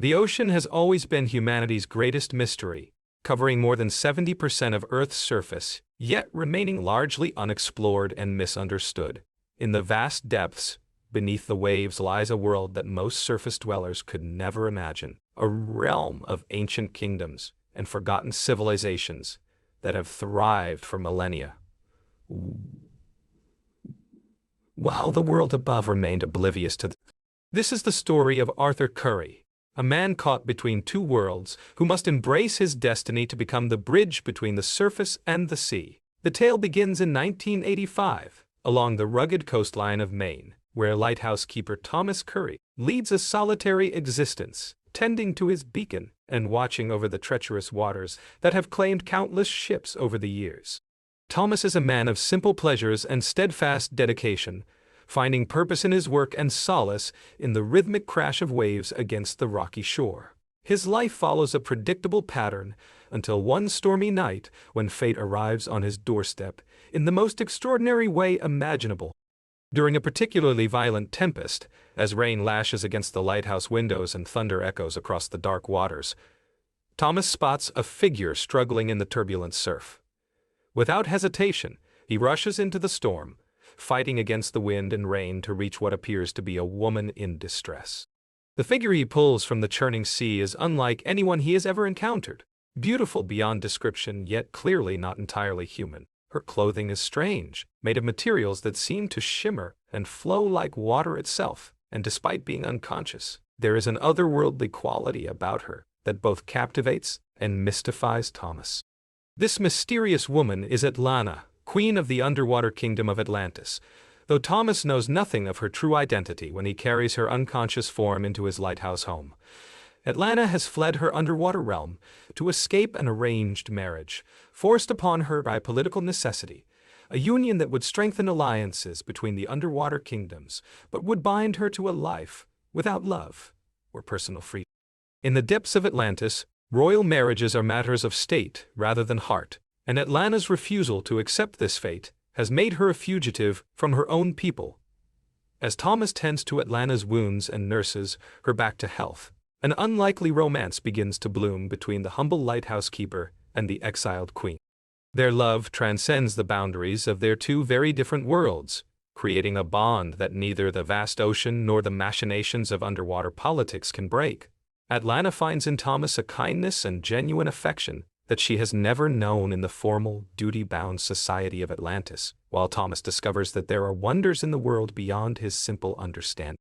The ocean has always been humanity's greatest mystery, covering more than 70% of Earth's surface, yet remaining largely unexplored and misunderstood. In the vast depths, beneath the waves lies a world that most surface dwellers could never imagine, a realm of ancient kingdoms and forgotten civilizations that have thrived for millennia, while the world above remained oblivious to them. This is the story of Arthur Curry, a man caught between two worlds who must embrace his destiny to become the bridge between the surface and the sea. The tale begins in 1985, along the rugged coastline of Maine, where lighthouse keeper Thomas Curry leads a solitary existence, tending to his beacon and watching over the treacherous waters that have claimed countless ships over the years. Thomas is a man of simple pleasures and steadfast dedication, finding purpose in his work and solace in the rhythmic crash of waves against the rocky shore. His life follows a predictable pattern until one stormy night when fate arrives on his doorstep in the most extraordinary way imaginable. During a particularly violent tempest, as rain lashes against the lighthouse windows and thunder echoes across the dark waters, Thomas spots a figure struggling in the turbulent surf. Without hesitation, he rushes into the storm, fighting against the wind and rain to reach what appears to be a woman in distress. The figure he pulls from the churning sea is unlike anyone he has ever encountered. Beautiful beyond description, yet clearly not entirely human. Her clothing is strange, made of materials that seem to shimmer and flow like water itself, and despite being unconscious, there is an otherworldly quality about her that both captivates and mystifies Thomas. This mysterious woman is Atlanna, queen of the underwater kingdom of Atlantis, though Thomas knows nothing of her true identity when he carries her unconscious form into his lighthouse home. Atlanna has fled her underwater realm to escape an arranged marriage, forced upon her by political necessity, a union that would strengthen alliances between the underwater kingdoms, but would bind her to a life without love or personal freedom. In the depths of Atlantis, royal marriages are matters of state rather than heart, and Atlanna's refusal to accept this fate has made her a fugitive from her own people. As Thomas tends to Atlanna's wounds and nurses her back to health, an unlikely romance begins to bloom between the humble lighthouse keeper and the exiled queen. Their love transcends the boundaries of their two very different worlds, creating a bond that neither the vast ocean nor the machinations of underwater politics can break. Atlanna finds in Thomas a kindness and genuine affection that she has never known in the formal, duty-bound society of Atlantis, while Thomas discovers that there are wonders in the world beyond his simple understanding.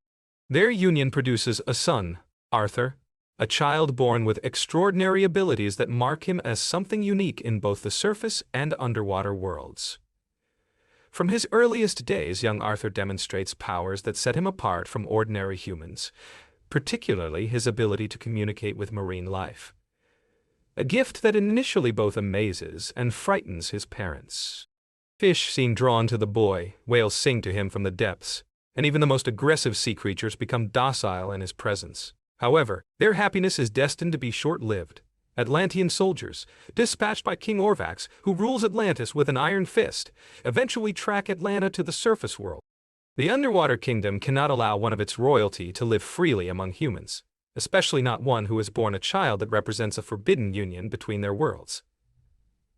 Their union produces a son, Arthur, a child born with extraordinary abilities that mark him as something unique in both the surface and underwater worlds. From his earliest days, young Arthur demonstrates powers that set him apart from ordinary humans, particularly his ability to communicate with marine life, a gift that initially both amazes and frightens his parents. Fish seem drawn to the boy, whales sing to him from the depths, and even the most aggressive sea creatures become docile in his presence. However, their happiness is destined to be short-lived. Atlantean soldiers, dispatched by King Orvax, who rules Atlantis with an iron fist, eventually track Atlanna to the surface world. The underwater kingdom cannot allow one of its royalty to live freely among humans, especially not one who has borne a child that represents a forbidden union between their worlds.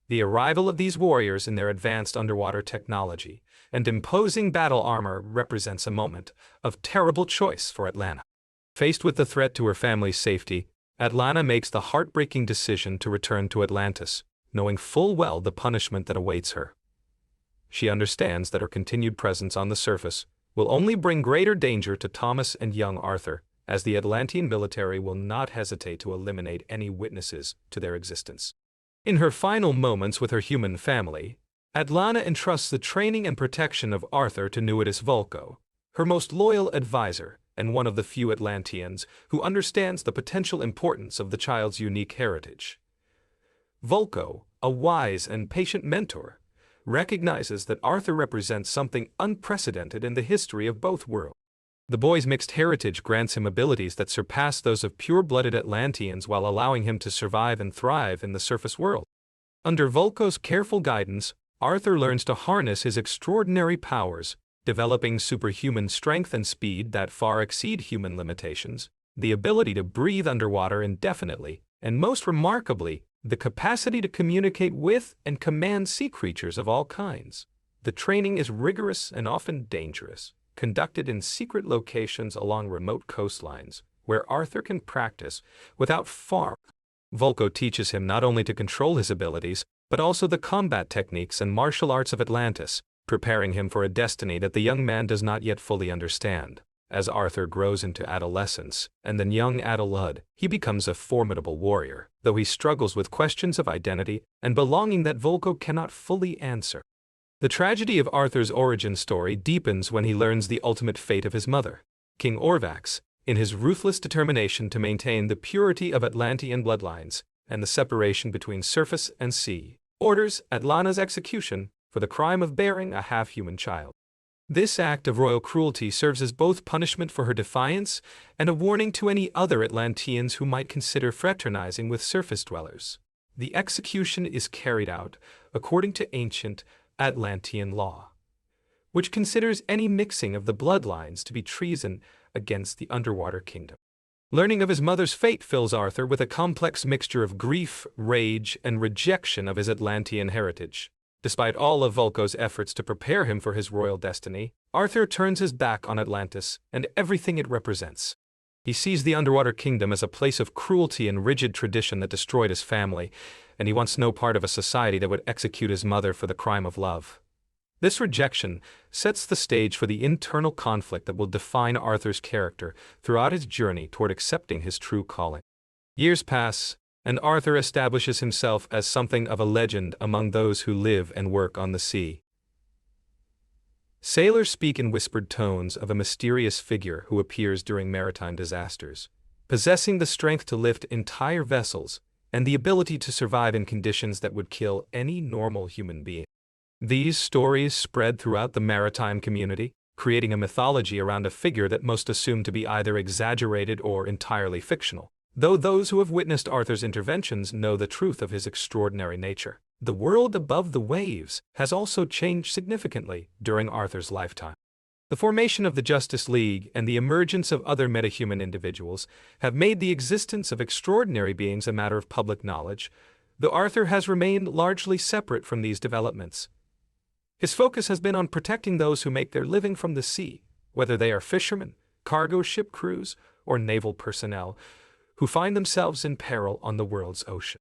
The arrival of these warriors in their advanced underwater technology and imposing battle armor represents a moment of terrible choice for Atlanna. Faced with the threat to her family's safety, Atlanna makes the heartbreaking decision to return to Atlantis, knowing full well the punishment that awaits her. She understands that her continued presence on the surface will only bring greater danger to Thomas and young Arthur, as the Atlantean military will not hesitate to eliminate any witnesses to their existence. In her final moments with her human family, Atlanna entrusts the training and protection of Arthur to Nuidis Vulko, her most loyal advisor, and one of the few Atlanteans who understands the potential importance of the child's unique heritage. Vulko, a wise and patient mentor, recognizes that Arthur represents something unprecedented in the history of both worlds. The boy's mixed heritage grants him abilities that surpass those of pure-blooded Atlanteans while allowing him to survive and thrive in the surface world. Under Vulko's careful guidance, Arthur learns to harness his extraordinary powers, developing superhuman strength and speed that far exceed human limitations, the ability to breathe underwater indefinitely, and most remarkably, the capacity to communicate with and command sea creatures of all kinds. The training is rigorous and often dangerous, conducted in secret locations along remote coastlines, where Arthur can practice without far. Vulko teaches him not only to control his abilities, but also the combat techniques and martial arts of Atlantis, preparing him for a destiny that the young man does not yet fully understand. As Arthur grows into adolescence and then young adulthood, he becomes a formidable warrior, though he struggles with questions of identity and belonging that Vulko cannot fully answer. The tragedy of Arthur's origin story deepens when he learns the ultimate fate of his mother. King Orvax, in his ruthless determination to maintain the purity of Atlantean bloodlines and the separation between surface and sea, orders Atlanna's execution for the crime of bearing a half-human child. This act of royal cruelty serves as both punishment for her defiance and a warning to any other Atlanteans who might consider fraternizing with surface dwellers. The execution is carried out according to ancient Atlantean law, which considers any mixing of the bloodlines to be treason against the underwater kingdom. Learning of his mother's fate fills Arthur with a complex mixture of grief, rage, and rejection of his Atlantean heritage. Despite all of Vulko's efforts to prepare him for his royal destiny, Arthur turns his back on Atlantis and everything it represents. He sees the underwater kingdom as a place of cruelty and rigid tradition that destroyed his family, and he wants no part of a society that would execute his mother for the crime of love. This rejection sets the stage for the internal conflict that will define Arthur's character throughout his journey toward accepting his true calling. Years pass, and Arthur establishes himself as something of a legend among those who live and work on the sea. Sailors speak in whispered tones of a mysterious figure who appears during maritime disasters, possessing the strength to lift entire vessels and the ability to survive in conditions that would kill any normal human being. These stories spread throughout the maritime community, creating a mythology around a figure that most assume to be either exaggerated or entirely fictional. Though those who have witnessed Arthur's interventions know the truth of his extraordinary nature, the world above the waves has also changed significantly during Arthur's lifetime. The formation of the Justice League and the emergence of other metahuman individuals have made the existence of extraordinary beings a matter of public knowledge, though Arthur has remained largely separate from these developments. His focus has been on protecting those who make their living from the sea, whether they are fishermen, cargo ship crews, or naval personnel, who find themselves in peril on the world's ocean.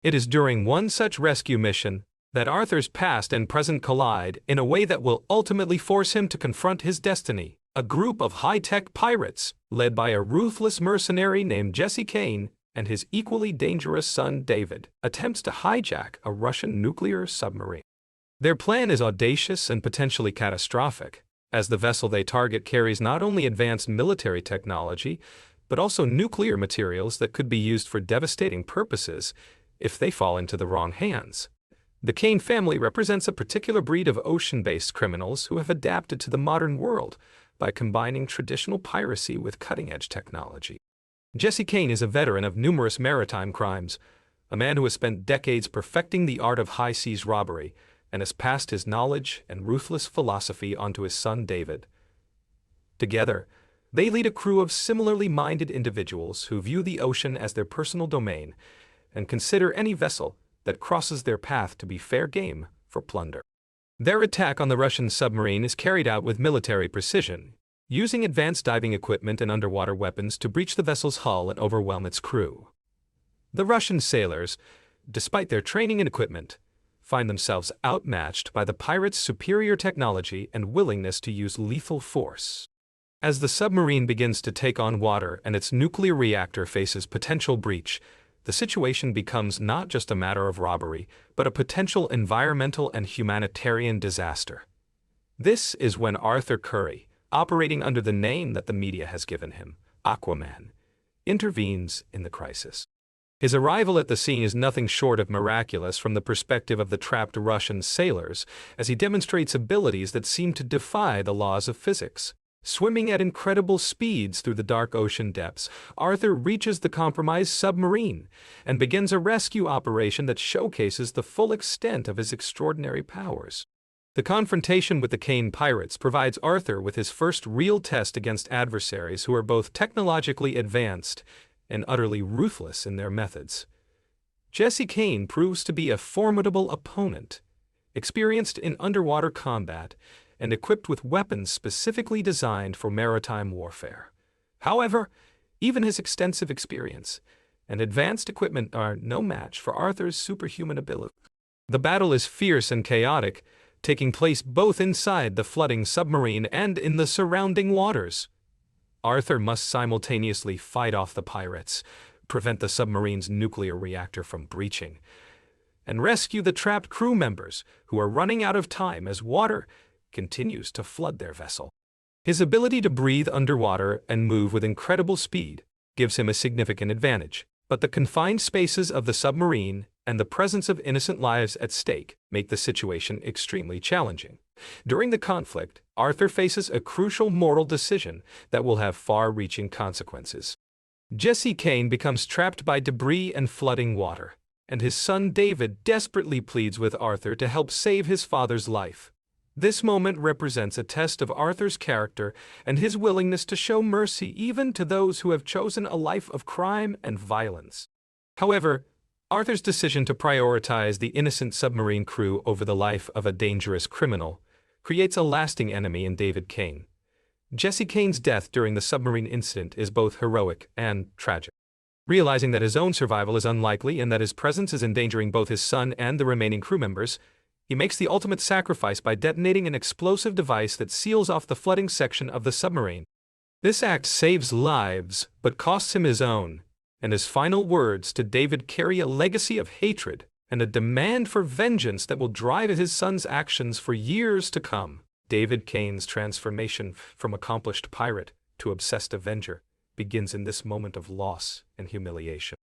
It is during one such rescue mission that Arthur's past and present collide in a way that will ultimately force him to confront his destiny. A group of high-tech pirates, led by a ruthless mercenary named Jesse Kane and his equally dangerous son David, attempts to hijack a Russian nuclear submarine. Their plan is audacious and potentially catastrophic, as the vessel they target carries not only advanced military technology, but also nuclear materials that could be used for devastating purposes if they fall into the wrong hands. The Kane family represents a particular breed of ocean-based criminals who have adapted to the modern world by combining traditional piracy with cutting-edge technology. Jesse Kane is a veteran of numerous maritime crimes, a man who has spent decades perfecting the art of high-seas robbery and has passed his knowledge and ruthless philosophy onto his son David. Together, they lead a crew of similarly minded individuals who view the ocean as their personal domain and consider any vessel that crosses their path to be fair game for plunder. Their attack on the Russian submarine is carried out with military precision, using advanced diving equipment and underwater weapons to breach the vessel's hull and overwhelm its crew. The Russian sailors, despite their training and equipment, find themselves outmatched by the pirates' superior technology and willingness to use lethal force. As the submarine begins to take on water and its nuclear reactor faces potential breach, the situation becomes not just a matter of robbery, but a potential environmental and humanitarian disaster. This is when Arthur Curry, operating under the name that the media has given him, Aquaman, intervenes in the crisis. His arrival at the scene is nothing short of miraculous from the perspective of the trapped Russian sailors, as he demonstrates abilities that seem to defy the laws of physics. Swimming at incredible speeds through the dark ocean depths, Arthur reaches the compromised submarine and begins a rescue operation that showcases the full extent of his extraordinary powers. The confrontation with the Kane pirates provides Arthur with his first real test against adversaries who are both technologically advanced and utterly ruthless in their methods. Jesse Kane proves to be a formidable opponent, experienced in underwater combat and equipped with weapons specifically designed for maritime warfare. However, even his extensive experience and advanced equipment are no match for Arthur's superhuman ability. The battle is fierce and chaotic, taking place both inside the flooding submarine and in the surrounding waters. Arthur must simultaneously fight off the pirates, prevent the submarine's nuclear reactor from breaching, and rescue the trapped crew members who are running out of time as water continues to flood their vessel. His ability to breathe underwater and move with incredible speed gives him a significant advantage, but the confined spaces of the submarine and the presence of innocent lives at stake make the situation extremely challenging. During the conflict, Arthur faces a crucial moral decision that will have far-reaching consequences. Jesse Kane becomes trapped by debris and flooding water, and his son David desperately pleads with Arthur to help save his father's life. This moment represents a test of Arthur's character and his willingness to show mercy even to those who have chosen a life of crime and violence. However, Arthur's decision to prioritize the innocent submarine crew over the life of a dangerous criminal creates a lasting enemy in David Kane. Jesse Kane's death during the submarine incident is both heroic and tragic. Realizing that his own survival is unlikely and that his presence is endangering both his son and the remaining crew members, he makes the ultimate sacrifice by detonating an explosive device that seals off the flooding section of the submarine. This act saves lives, but costs him his own, and his final words to David carry a legacy of hatred and a demand for vengeance that will drive his son's actions for years to come. David Kane's transformation from accomplished pirate to obsessed avenger begins in this moment of loss and humiliation.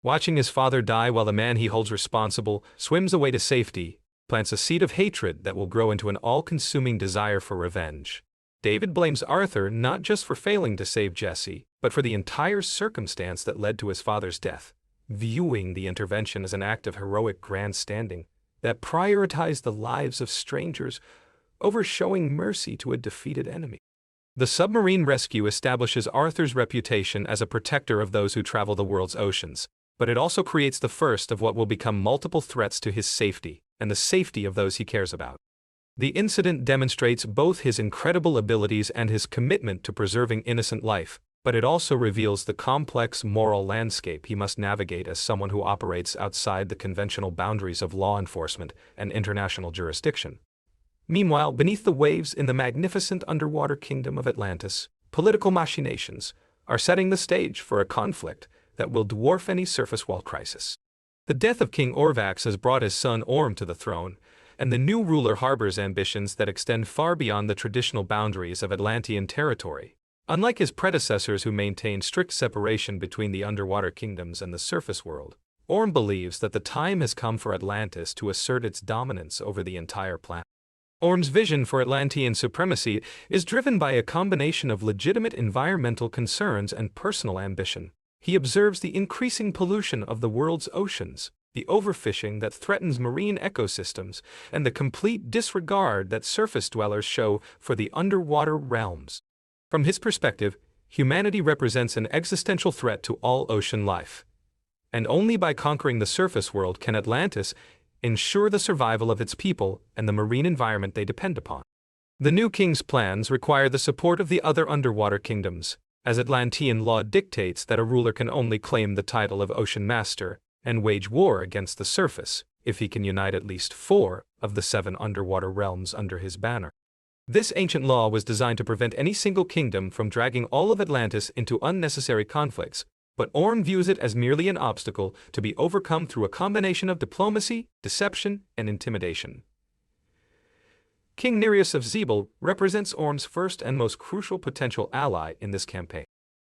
Watching his father die while the man he holds responsible swims away to safety plants a seed of hatred that will grow into an all-consuming desire for revenge. David blames Arthur not just for failing to save Jesse, but for the entire circumstance that led to his father's death, viewing the intervention as an act of heroic grandstanding that prioritized the lives of strangers over showing mercy to a defeated enemy. The submarine rescue establishes Arthur's reputation as a protector of those who travel the world's oceans, but it also creates the first of what will become multiple threats to his safety and the safety of those he cares about. The incident demonstrates both his incredible abilities and his commitment to preserving innocent life, but it also reveals the complex moral landscape he must navigate as someone who operates outside the conventional boundaries of law enforcement and international jurisdiction. Meanwhile, beneath the waves in the magnificent underwater kingdom of Atlantis, political machinations are setting the stage for a conflict that will dwarf any surface wall crisis. The death of King Orvax has brought his son Orm to the throne, and the new ruler harbors ambitions that extend far beyond the traditional boundaries of Atlantean territory. Unlike his predecessors who maintained strict separation between the underwater kingdoms and the surface world, Orm believes that the time has come for Atlantis to assert its dominance over the entire planet. Orm's vision for Atlantean supremacy is driven by a combination of legitimate environmental concerns and personal ambition. He observes the increasing pollution of the world's oceans, the overfishing that threatens marine ecosystems, and the complete disregard that surface dwellers show for the underwater realms. From his perspective, humanity represents an existential threat to all ocean life. And only by conquering the surface world can Atlantis ensure the survival of its people and the marine environment they depend upon. The new king's plans require the support of the other underwater kingdoms, as Atlantean law dictates that a ruler can only claim the title of Ocean Master and wage war against the surface if he can unite at least 4 of the 7 underwater realms under his banner. This ancient law was designed to prevent any single kingdom from dragging all of Atlantis into unnecessary conflicts, but Orm views it as merely an obstacle to be overcome through a combination of diplomacy, deception, and intimidation. King Nereus of Zebel represents Orm's first and most crucial potential ally in this campaign.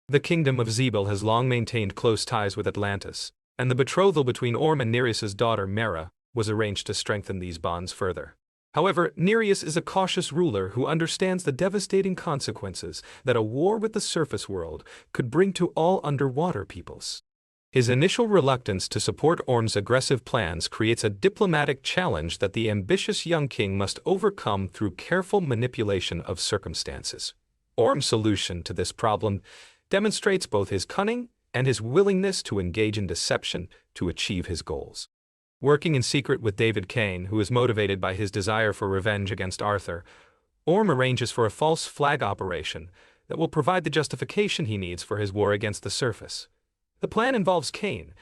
The kingdom of Zebel has long maintained close ties with Atlantis, and the betrothal between Orm and Nereus's daughter Mera was arranged to strengthen these bonds further. However, Nereus is a cautious ruler who understands the devastating consequences that a war with the surface world could bring to all underwater peoples. His initial reluctance to support Orm's aggressive plans creates a diplomatic challenge that the ambitious young king must overcome through careful manipulation of circumstances. Orm's solution to this problem demonstrates both his cunning and his willingness to engage in deception to achieve his goals. Working in secret with David Kane, who is motivated by his desire for revenge against Arthur, Orm arranges for a false flag operation that will provide the justification he needs for his war against the surface. The plan involves Kane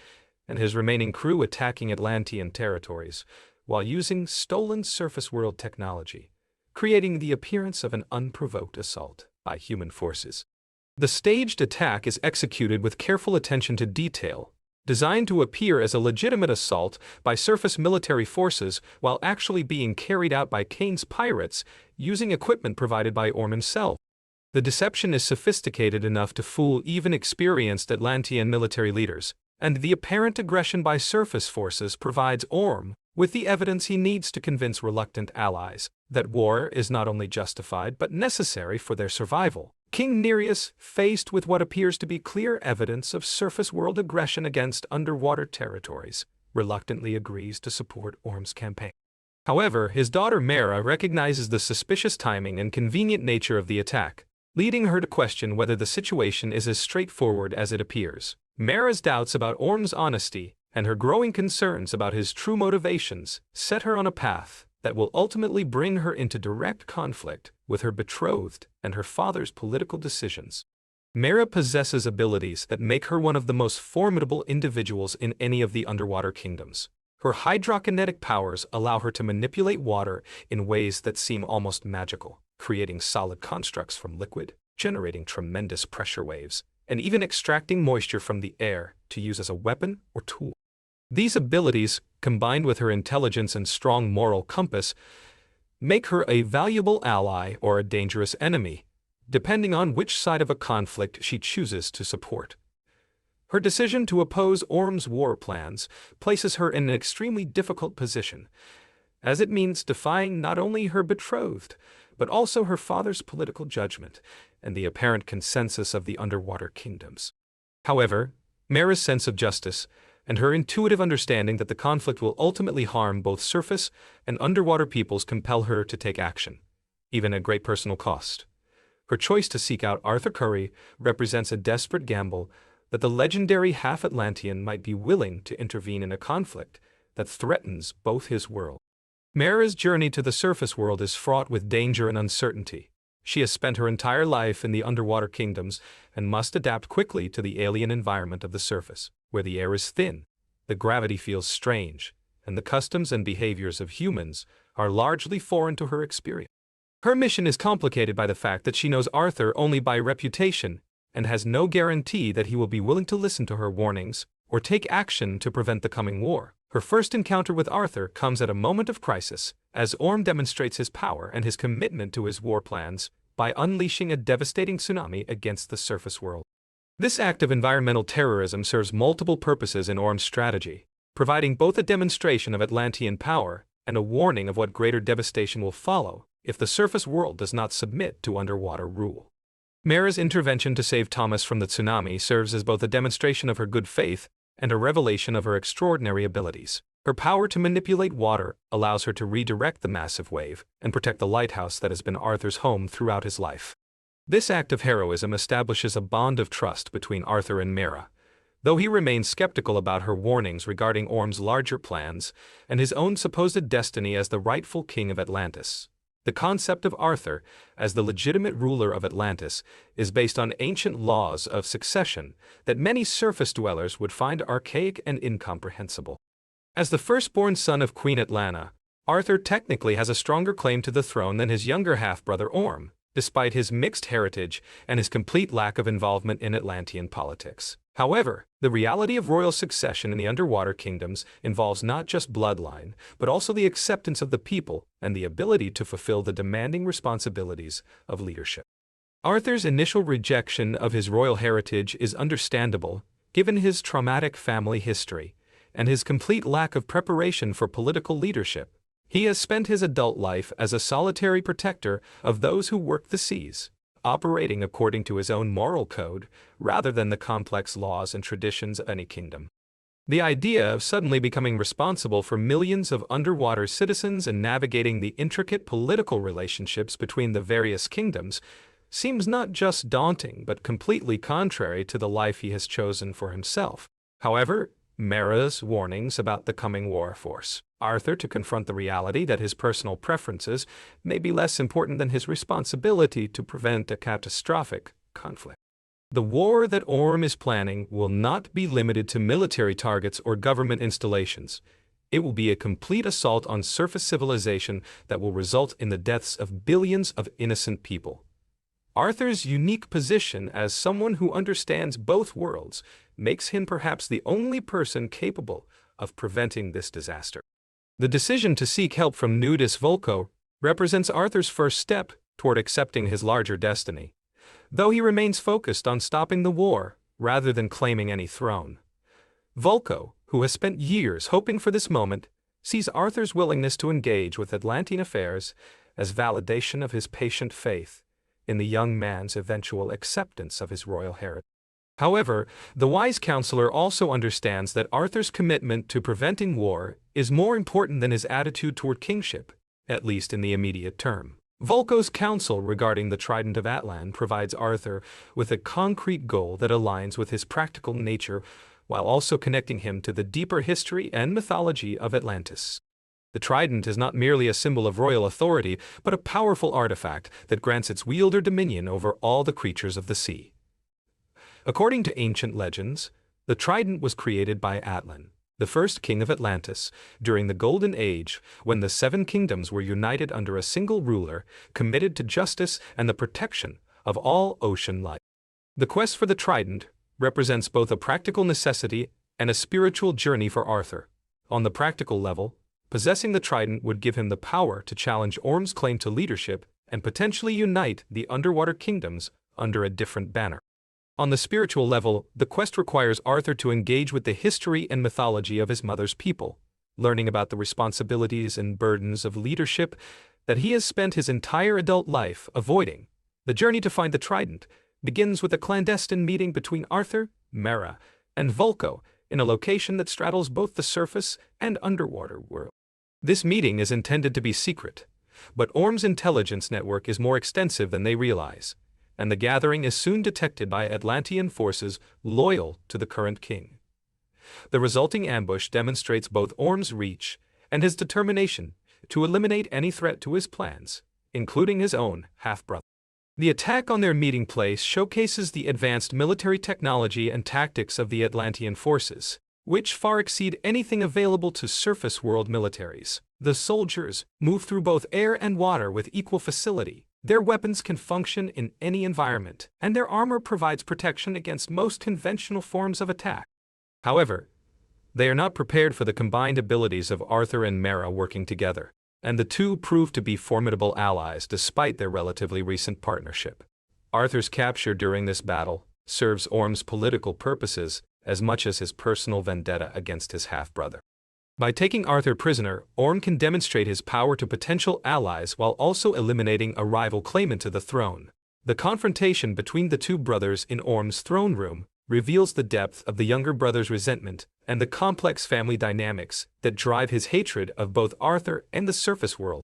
and his remaining crew attacking Atlantean territories while using stolen surface world technology, creating the appearance of an unprovoked assault by human forces. The staged attack is executed with careful attention to detail, designed to appear as a legitimate assault by surface military forces while actually being carried out by Kane's pirates using equipment provided by Orm himself. The deception is sophisticated enough to fool even experienced Atlantean military leaders, and the apparent aggression by surface forces provides Orm with the evidence he needs to convince reluctant allies that war is not only justified but necessary for their survival. King Nereus, faced with what appears to be clear evidence of surface world aggression against underwater territories, reluctantly agrees to support Orm's campaign. However, his daughter Mera recognizes the suspicious timing and convenient nature of the attack, leading her to question whether the situation is as straightforward as it appears. Mera's doubts about Orm's honesty and her growing concerns about his true motivations set her on a path that will ultimately bring her into direct conflict with her betrothed and her father's political decisions. Mera possesses abilities that make her one of the most formidable individuals in any of the underwater kingdoms. Her hydrokinetic powers allow her to manipulate water in ways that seem almost magical, creating solid constructs from liquid, generating tremendous pressure waves, and even extracting moisture from the air to use as a weapon or tool. These abilities, combined with her intelligence and strong moral compass, make her a valuable ally or a dangerous enemy, depending on which side of a conflict she chooses to support. Her decision to oppose Orm's war plans places her in an extremely difficult position, as it means defying not only her betrothed, but also her father's political judgment and the apparent consensus of the underwater kingdoms. However, Mera's sense of justice and her intuitive understanding that the conflict will ultimately harm both surface and underwater peoples compel her to take action, even at great personal cost. Her choice to seek out Arthur Curry represents a desperate gamble that the legendary half-Atlantean might be willing to intervene in a conflict that threatens both his world. Mera's journey to the surface world is fraught with danger and uncertainty. She has spent her entire life in the underwater kingdoms and must adapt quickly to the alien environment of the surface, where the air is thin, the gravity feels strange, and the customs and behaviors of humans are largely foreign to her experience. Her mission is complicated by the fact that she knows Arthur only by reputation and has no guarantee that he will be willing to listen to her warnings or take action to prevent the coming war. Her first encounter with Arthur comes at a moment of crisis, as Orm demonstrates his power and his commitment to his war plans by unleashing a devastating tsunami against the surface world. This act of environmental terrorism serves multiple purposes in Orm's strategy, providing both a demonstration of Atlantean power and a warning of what greater devastation will follow if the surface world does not submit to underwater rule. Mera's intervention to save Thomas from the tsunami serves as both a demonstration of her good faith and a revelation of her extraordinary abilities. Her power to manipulate water allows her to redirect the massive wave and protect the lighthouse that has been Arthur's home throughout his life. This act of heroism establishes a bond of trust between Arthur and Mera, though he remains skeptical about her warnings regarding Orm's larger plans and his own supposed destiny as the rightful king of Atlantis. The concept of Arthur as the legitimate ruler of Atlantis is based on ancient laws of succession that many surface dwellers would find archaic and incomprehensible. As the firstborn son of Queen Atlanna, Arthur technically has a stronger claim to the throne than his younger half-brother Orm, despite his mixed heritage and his complete lack of involvement in Atlantean politics. However, the reality of royal succession in the underwater kingdoms involves not just bloodline, but also the acceptance of the people and the ability to fulfill the demanding responsibilities of leadership. Arthur's initial rejection of his royal heritage is understandable, given his traumatic family history and his complete lack of preparation for political leadership. He has spent his adult life as a solitary protector of those who work the seas, operating according to his own moral code rather than the complex laws and traditions of any kingdom. The idea of suddenly becoming responsible for millions of underwater citizens and navigating the intricate political relationships between the various kingdoms seems not just daunting but completely contrary to the life he has chosen for himself. However, Mera's warnings about the coming war force Arthur to confront the reality that his personal preferences may be less important than his responsibility to prevent a catastrophic conflict. The war that Orm is planning will not be limited to military targets or government installations. It will be a complete assault on surface civilization that will result in the deaths of billions of innocent people. Arthur's unique position as someone who understands both worlds makes him perhaps the only person capable of preventing this disaster. The decision to seek help from Nuidis Vulko represents Arthur's first step toward accepting his larger destiny, though he remains focused on stopping the war rather than claiming any throne. Vulko, who has spent years hoping for this moment, sees Arthur's willingness to engage with Atlantean affairs as validation of his patient faith in the young man's eventual acceptance of his royal heritage. However, the wise counselor also understands that Arthur's commitment to preventing war is more important than his attitude toward kingship, at least in the immediate term. Vulko's counsel regarding the Trident of Atlan provides Arthur with a concrete goal that aligns with his practical nature while also connecting him to the deeper history and mythology of Atlantis. The trident is not merely a symbol of royal authority, but a powerful artifact that grants its wielder dominion over all the creatures of the sea. According to ancient legends, the trident was created by Atlan, the first king of Atlantis, during the Golden Age, when the seven kingdoms were united under a single ruler committed to justice and the protection of all ocean life. The quest for the trident represents both a practical necessity and a spiritual journey for Arthur. On the practical level, possessing the trident would give him the power to challenge Orm's claim to leadership and potentially unite the underwater kingdoms under a different banner. On the spiritual level, the quest requires Arthur to engage with the history and mythology of his mother's people, learning about the responsibilities and burdens of leadership that he has spent his entire adult life avoiding. The journey to find the trident begins with a clandestine meeting between Arthur, Mera, and Vulko in a location that straddles both the surface and underwater world. This meeting is intended to be secret, but Orm's intelligence network is more extensive than they realize, and the gathering is soon detected by Atlantean forces loyal to the current king. The resulting ambush demonstrates both Orm's reach and his determination to eliminate any threat to his plans, including his own half-brother. The attack on their meeting place showcases the advanced military technology and tactics of the Atlantean forces, which far exceed anything available to surface world militaries. The soldiers move through both air and water with equal facility. Their weapons can function in any environment, and their armor provides protection against most conventional forms of attack. However, they are not prepared for the combined abilities of Arthur and Mera working together, and the two prove to be formidable allies despite their relatively recent partnership. Arthur's capture during this battle serves Orm's political purposes as much as his personal vendetta against his half-brother. By taking Arthur prisoner, Orm can demonstrate his power to potential allies while also eliminating a rival claimant to the throne. The confrontation between the two brothers in Orm's throne room reveals the depth of the younger brother's resentment and the complex family dynamics that drive his hatred of both Arthur and the surface world.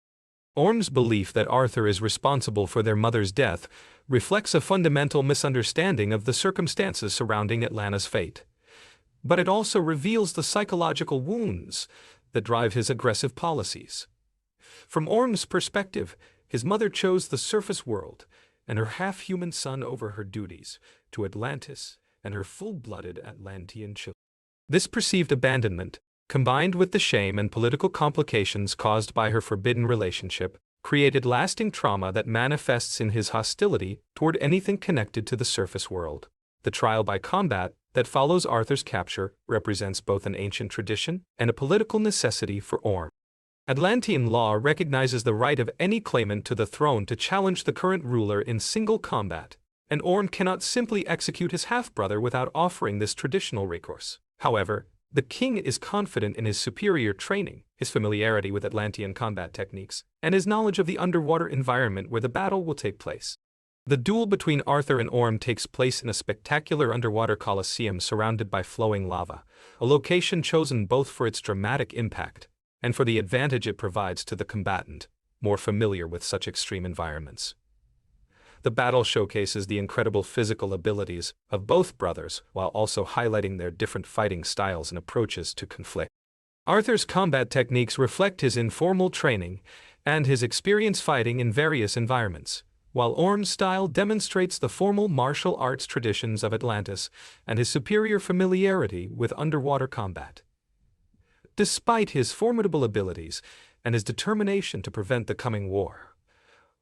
Orm's belief that Arthur is responsible for their mother's death reflects a fundamental misunderstanding of the circumstances surrounding Atlanna's fate. But it also reveals the psychological wounds that drive his aggressive policies. From Orm's perspective, his mother chose the surface world and her half-human son over her duties to Atlantis and her full-blooded Atlantean children. This perceived abandonment, combined with the shame and political complications caused by her forbidden relationship, created lasting trauma that manifests in his hostility toward anything connected to the surface world. The trial by combat that follows Arthur's capture represents both an ancient tradition and a political necessity for Orm. Atlantean law recognizes the right of any claimant to the throne to challenge the current ruler in single combat, and Orm cannot simply execute his half-brother without offering this traditional recourse. However, the king is confident in his superior training, his familiarity with Atlantean combat techniques, and his knowledge of the underwater environment where the battle will take place. The duel between Arthur and Orm takes place in a spectacular underwater coliseum surrounded by flowing lava, a location chosen both for its dramatic impact and for the advantage it provides to the combatant, more familiar with such extreme environments. The battle showcases the incredible physical abilities of both brothers while also highlighting their different fighting styles and approaches to conflict. Arthur's combat techniques reflect his informal training and his experience fighting in various environments, while Orm's style demonstrates the formal martial arts traditions of Atlantis and his superior familiarity with underwater combat. Despite his formidable abilities and his determination to prevent the coming war,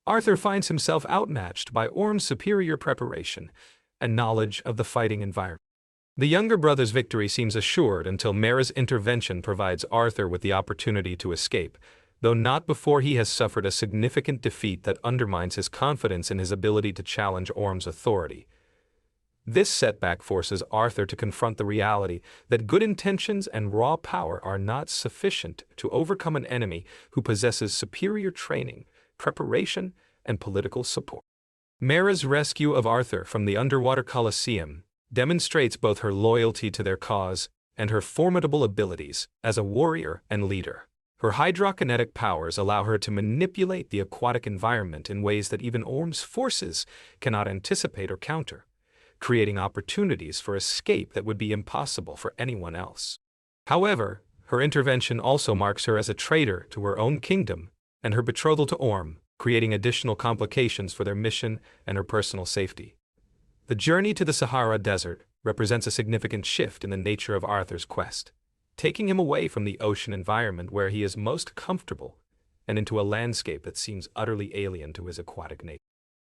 Arthur finds himself outmatched by Orm's superior preparation and knowledge of the fighting environment. The younger brother's victory seems assured until Mera's intervention provides Arthur with the opportunity to escape, though not before he has suffered a significant defeat that undermines his confidence in his ability to challenge Orm's authority. This setback forces Arthur to confront the reality that good intentions and raw power are not sufficient to overcome an enemy who possesses superior training, preparation, and political support. Mera's rescue of Arthur from the underwater coliseum demonstrates both her loyalty to their cause and her formidable abilities as a warrior and leader. Her hydrokinetic powers allow her to manipulate the aquatic environment in ways that even Orm's forces cannot anticipate or counter, creating opportunities for escape that would be impossible for anyone else. However, her intervention also marks her as a traitor to her own kingdom and her betrothal to Orm, creating additional complications for their mission and her personal safety. The journey to the Sahara Desert represents a significant shift in the nature of Arthur's quest, taking him away from the ocean environment where he is most comfortable and into a landscape that seems utterly alien to his aquatic nature.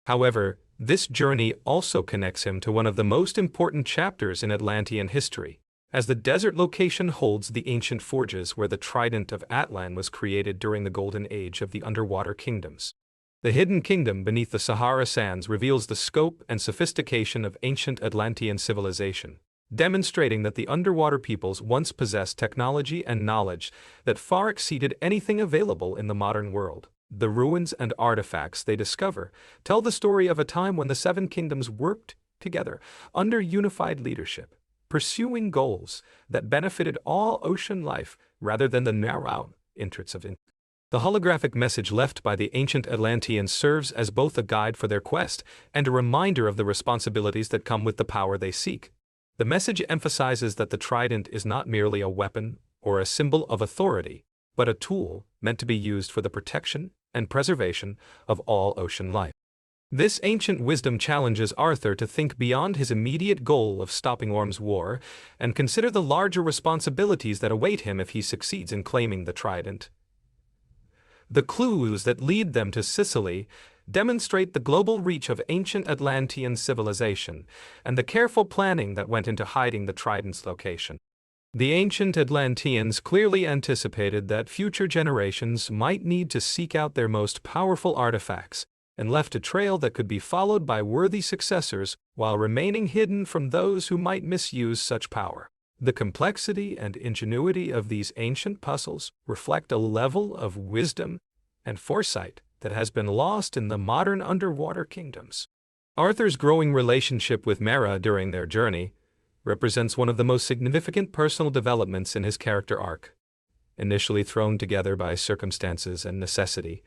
However, this journey also connects him to one of the most important chapters in Atlantean history, as the desert location holds the ancient forges where the Trident of Atlan was created during the golden age of the underwater kingdoms. The hidden kingdom beneath the Sahara sands reveals the scope and sophistication of ancient Atlantean civilization, demonstrating that the underwater peoples once possessed technology and knowledge that far exceeded anything available in the modern world. The ruins and artifacts they discover tell the story of a time when the Seven Kingdoms worked together under unified leadership, pursuing goals that benefited all ocean life rather than the narrow interests of The holographic message left by the ancient Atlanteans serves as both a guide for their quest and a reminder of the responsibilities that come with the power they seek. The message emphasizes that the trident is not merely a weapon or a symbol of authority, but a tool meant to be used for the protection and preservation of all ocean life. This ancient wisdom challenges Arthur to think beyond his immediate goal of stopping Orm's war and consider the larger responsibilities that await him if he succeeds in claiming the trident. The clues that lead them to Sicily demonstrate the global reach of ancient Atlantean civilization and the careful planning that went into hiding the trident's location. The ancient Atlanteans clearly anticipated that future generations might need to seek out their most powerful artifacts and left a trail that could be followed by worthy successors while remaining hidden from those who might misuse such power. The complexity and ingenuity of these ancient puzzles reflect a level of wisdom and foresight that has been lost in the modern underwater kingdoms. Arthur's growing relationship with Mera during their journey represents one of the most significant personal developments in his character arc. Initially thrown together by circumstances and necessity,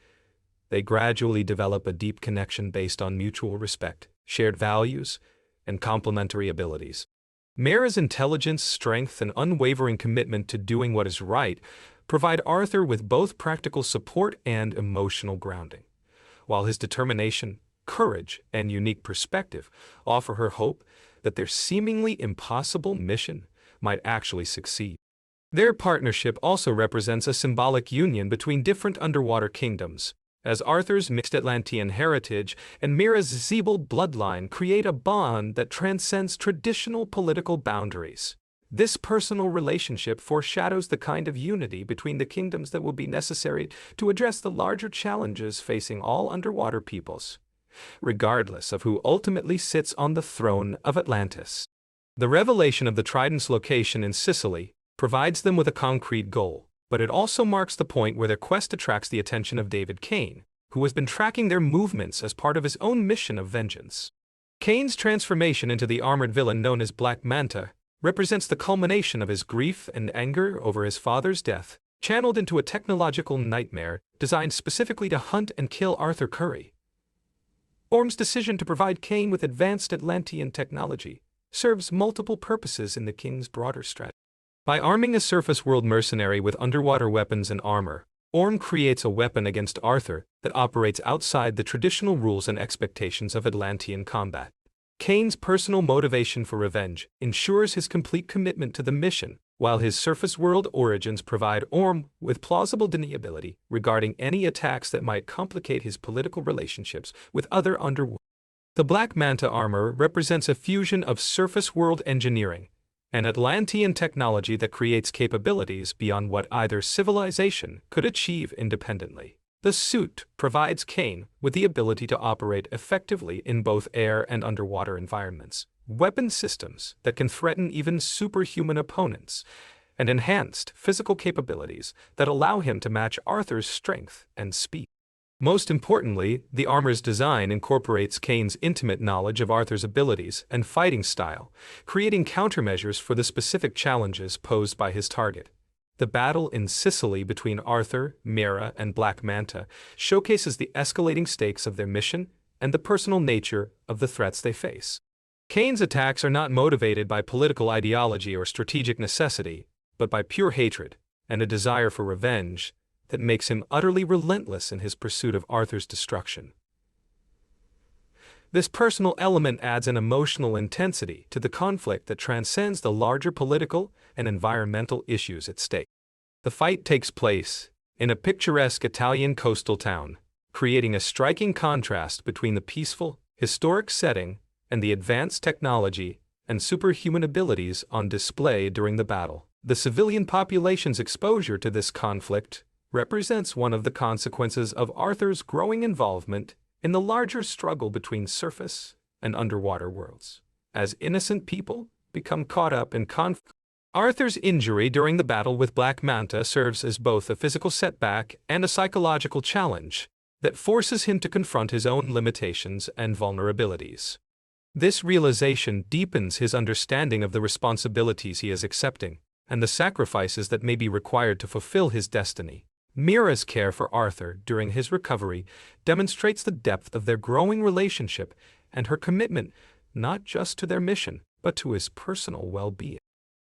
they gradually develop a deep connection based on mutual respect, shared values, and complementary abilities. Mera's intelligence, strength, and unwavering commitment to doing what is right provide Arthur with both practical support and emotional grounding, while his determination, courage, and unique perspective offer her hope that their seemingly impossible mission might actually succeed. Their partnership also represents a symbolic union between different underwater kingdoms, as Arthur's mixed Atlantean heritage and Mera's Zeeble bloodline create a bond that transcends traditional political boundaries. This personal relationship foreshadows the kind of unity between the kingdoms that will be necessary to address the larger challenges facing all underwater peoples, regardless of who ultimately sits on the throne of Atlantis. The revelation of the Trident's location in Sicily provides them with a concrete goal, but it also marks the point where their quest attracts the attention of David Kane, who has been tracking their movements as part of his own mission of vengeance. Kane's transformation into the armored villain known as Black Manta represents the culmination of his grief and anger over his father's death, channeled into a technological nightmare designed specifically to hunt and kill Arthur Curry. Orm's decision to provide Kane with advanced Atlantean technology serves multiple purposes in the King's broader strategy. By arming a surface-world mercenary with underwater weapons and armor, Orm creates a weapon against Arthur that operates outside the traditional rules and expectations of Atlantean combat. Kane's personal motivation for revenge ensures his complete commitment to the mission, while his surface-world origins provide Orm with plausible deniability regarding any attacks that might complicate his political relationships with other underworld. The Black Manta armor represents a fusion of surface-world engineering and Atlantean technology that creates capabilities beyond what either civilization could achieve independently. The suit provides Kane with the ability to operate effectively in both air and underwater environments, weapon systems that can threaten even superhuman opponents, and enhanced physical capabilities that allow him to match Arthur's strength and speed. Most importantly, the armor's design incorporates Kane's intimate knowledge of Arthur's abilities and fighting style, creating countermeasures for the specific challenges posed by his target. The battle in Sicily between Arthur, Mera, and Black Manta showcases the escalating stakes of their mission and the personal nature of the threats they face. Kane's attacks are not motivated by political ideology or strategic necessity, but by pure hatred and a desire for revenge that makes him utterly relentless in his pursuit of Arthur's destruction. This personal element adds an emotional intensity to the conflict that transcends the larger political and environmental issues at stake. The fight takes place in a picturesque Italian coastal town, creating a striking contrast between the peaceful, historic setting and the advanced technology and superhuman abilities on display during the battle. The civilian population's exposure to this conflict represents one of the consequences of Arthur's growing involvement in the larger struggle between surface and underwater worlds. As innocent people become caught up in conflict, Arthur's injury during the battle with Black Manta serves as both a physical setback and a psychological challenge that forces him to confront his own limitations and vulnerabilities. This realization deepens his understanding of the responsibilities he is accepting and the sacrifices that may be required to fulfill his destiny. Mera's care for Arthur during his recovery demonstrates the depth of their growing relationship and her commitment not just to their mission, but to his personal well-being.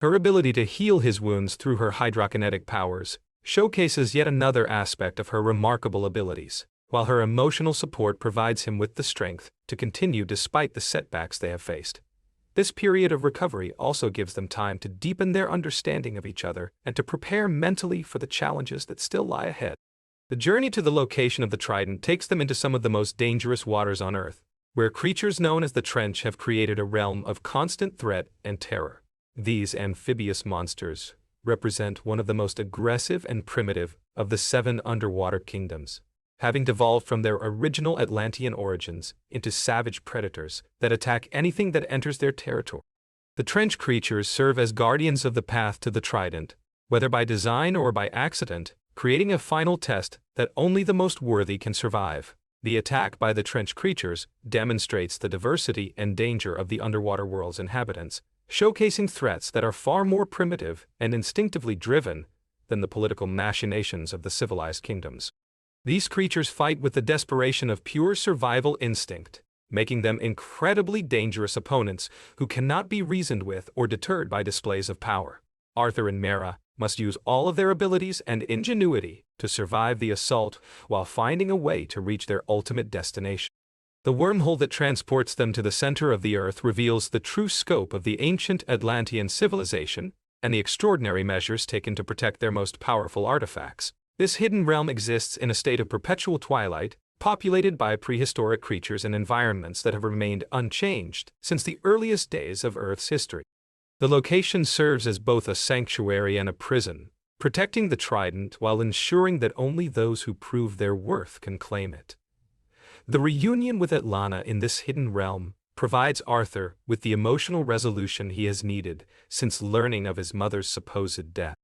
Her ability to heal his wounds through her hydrokinetic powers showcases yet another aspect of her remarkable abilities, while her emotional support provides him with the strength to continue despite the setbacks they have faced. This period of recovery also gives them time to deepen their understanding of each other and to prepare mentally for the challenges that still lie ahead. The journey to the location of the Trident takes them into some of the most dangerous waters on Earth, where creatures known as the Trench have created a realm of constant threat and terror. These amphibious monsters represent one of the most aggressive and primitive of the 7 underwater kingdoms, having devolved from their original Atlantean origins into savage predators that attack anything that enters their territory. The Trench creatures serve as guardians of the path to the Trident, whether by design or by accident, creating a final test that only the most worthy can survive. The attack by the Trench creatures demonstrates the diversity and danger of the underwater world's inhabitants, showcasing threats that are far more primitive and instinctively driven than the political machinations of the civilized kingdoms. These creatures fight with the desperation of pure survival instinct, making them incredibly dangerous opponents who cannot be reasoned with or deterred by displays of power. Arthur and Mera must use all of their abilities and ingenuity to survive the assault while finding a way to reach their ultimate destination. The wormhole that transports them to the center of the Earth reveals the true scope of the ancient Atlantean civilization and the extraordinary measures taken to protect their most powerful artifacts. This hidden realm exists in a state of perpetual twilight, populated by prehistoric creatures and environments that have remained unchanged since the earliest days of Earth's history. The location serves as both a sanctuary and a prison, protecting the Trident while ensuring that only those who prove their worth can claim it. The reunion with Atlanna in this hidden realm provides Arthur with the emotional resolution he has needed since learning of his mother's supposed death.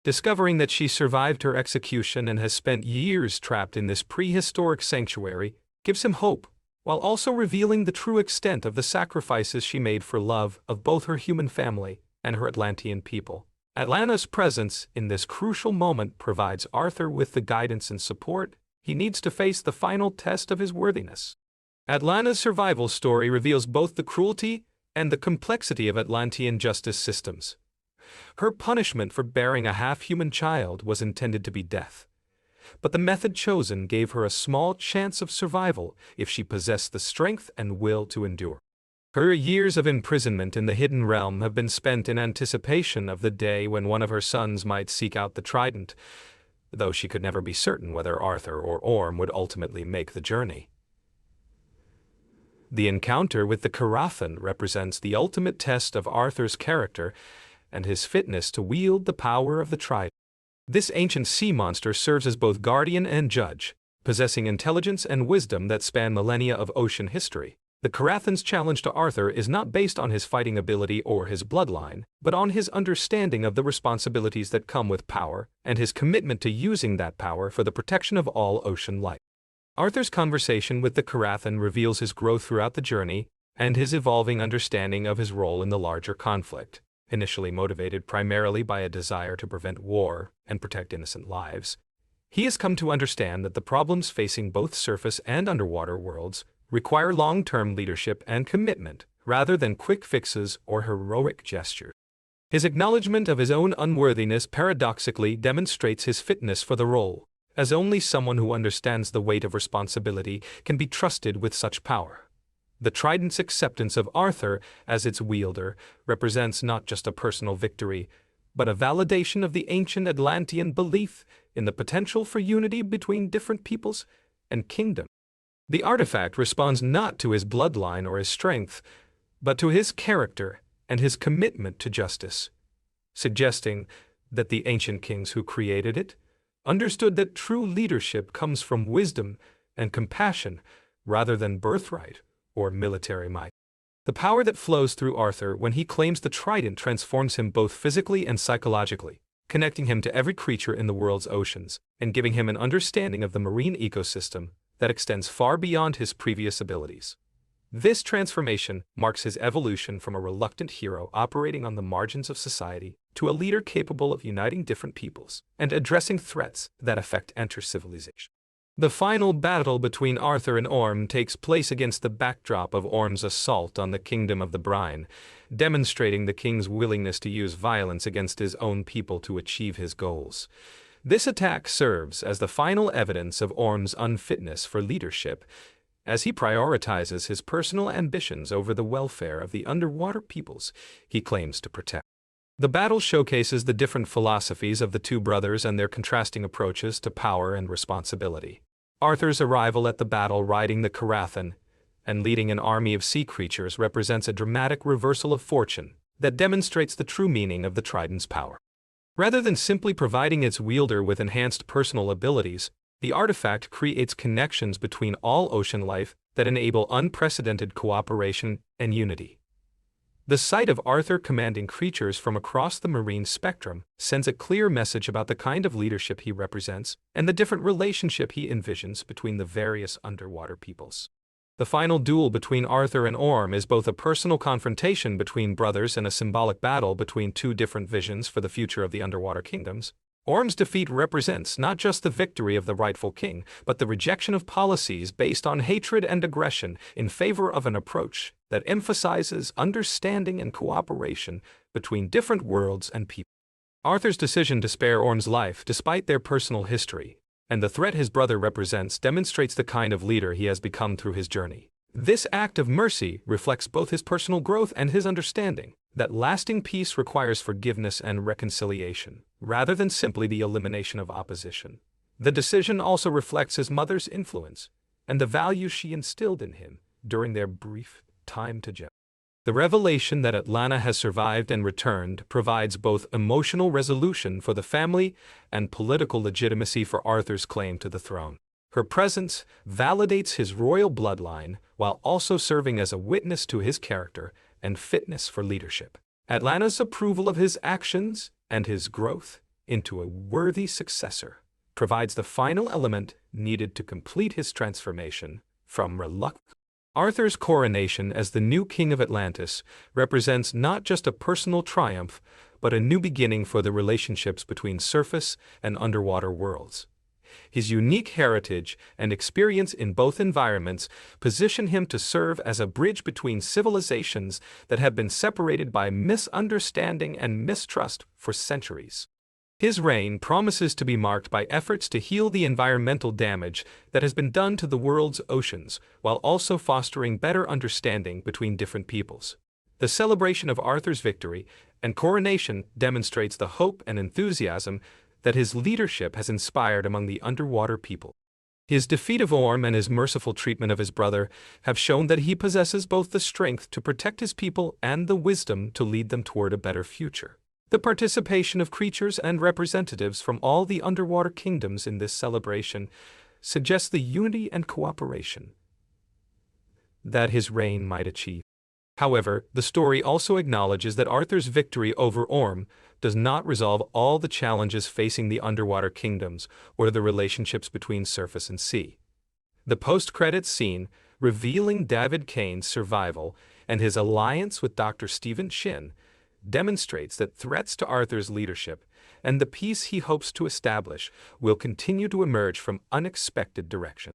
Discovering that she survived her execution and has spent years trapped in this prehistoric sanctuary gives him hope, while also revealing the true extent of the sacrifices she made for love of both her human family and her Atlantean people. Atlanna's presence in this crucial moment provides Arthur with the guidance and support he needs to face the final test of his worthiness. Atlanna's survival story reveals both the cruelty and the complexity of Atlantean justice systems. Her punishment for bearing a half-human child was intended to be death, but the method chosen gave her a small chance of survival if she possessed the strength and will to endure. Her years of imprisonment in the hidden realm have been spent in anticipation of the day when one of her sons might seek out the Trident, though she could never be certain whether Arthur or Orm would ultimately make the journey. The encounter with the Carathan represents the ultimate test of Arthur's character and his fitness to wield the power of the Trident. This ancient sea monster serves as both guardian and judge, possessing intelligence and wisdom that span millennia of ocean history. The Carathan's challenge to Arthur is not based on his fighting ability or his bloodline, but on his understanding of the responsibilities that come with power and his commitment to using that power for the protection of all ocean life. Arthur's conversation with the Carathan reveals his growth throughout the journey and his evolving understanding of his role in the larger conflict. Initially motivated primarily by a desire to prevent war and protect innocent lives, he has come to understand that the problems facing both surface and underwater worlds require long-term leadership and commitment rather than quick fixes or heroic gestures. His acknowledgement of his own unworthiness paradoxically demonstrates his fitness for the role, as only someone who understands the weight of responsibility can be trusted with such power. The Trident's acceptance of Arthur as its wielder represents not just a personal victory, but a validation of the ancient Atlantean belief in the potential for unity between different peoples and kingdoms. The artifact responds not to his bloodline or his strength, but to his character and his commitment to justice, suggesting that the ancient kings who created it understood that true leadership comes from wisdom and compassion rather than birthright or military might. The power that flows through Arthur when he claims the Trident transforms him both physically and psychologically, connecting him to every creature in the world's oceans and giving him an understanding of the marine ecosystem that extends far beyond his previous abilities. This transformation marks his evolution from a reluctant hero operating on the margins of society to a leader capable of uniting different peoples and addressing threats that affect entire civilization. The final battle between Arthur and Orm takes place against the backdrop of Orm's assault on the Kingdom of the Brine, demonstrating the king's willingness to use violence against his own people to achieve his goals. This attack serves as the final evidence of Orm's unfitness for leadership, as he prioritizes his personal ambitions over the welfare of the underwater peoples he claims to protect. The battle showcases the different philosophies of the two brothers and their contrasting approaches to power and responsibility. Arthur's arrival at the battle riding the Carathan and leading an army of sea creatures represents a dramatic reversal of fortune that demonstrates the true meaning of the Trident's power. Rather than simply providing its wielder with enhanced personal abilities, the artifact creates connections between all ocean life that enable unprecedented cooperation and unity. The sight of Arthur commanding creatures from across the marine spectrum sends a clear message about the kind of leadership he represents and the different relationship he envisions between the various underwater peoples. The final duel between Arthur and Orm is both a personal confrontation between brothers and a symbolic battle between two different visions for the future of the underwater kingdoms. Orm's defeat represents not just the victory of the rightful king, but the rejection of policies based on hatred and aggression in favor of an approach that emphasizes understanding and cooperation between different worlds and people. Arthur's decision to spare Orm's life despite their personal history and the threat his brother represents demonstrates the kind of leader he has become through his journey. This act of mercy reflects both his personal growth and his understanding that lasting peace requires forgiveness and reconciliation, rather than simply the elimination of opposition. The decision also reflects his mother's influence and the values she instilled in him during their brief time together. The revelation that Atlanna has survived and returned provides both emotional resolution for the family and political legitimacy for Arthur's claim to the throne. Her presence validates his royal bloodline while also serving as a witness to his character and fitness for leadership. Atlanna's approval of his actions and his growth into a worthy successor provides the final element needed to complete his transformation from reluctant. Arthur's coronation as the new king of Atlantis represents not just a personal triumph, but a new beginning for the relationships between surface and underwater worlds. His unique heritage and experience in both environments position him to serve as a bridge between civilizations that have been separated by misunderstanding and mistrust for centuries. His reign promises to be marked by efforts to heal the environmental damage that has been done to the world's oceans, while also fostering better understanding between different peoples. The celebration of Arthur's victory and coronation demonstrates the hope and enthusiasm that his leadership has inspired among the underwater people. His defeat of Orm and his merciful treatment of his brother have shown that he possesses both the strength to protect his people and the wisdom to lead them toward a better future. The participation of creatures and representatives from all the underwater kingdoms in this celebration suggests the unity and cooperation that his reign might achieve. However, the story also acknowledges that Arthur's victory over Orm does not resolve all the challenges facing the underwater kingdoms or the relationships between surface and sea. The post-credits scene, revealing David Kane's survival and his alliance with Dr. Stephen Shin, demonstrates that threats to Arthur's leadership and the peace he hopes to establish will continue to emerge from unexpected directions.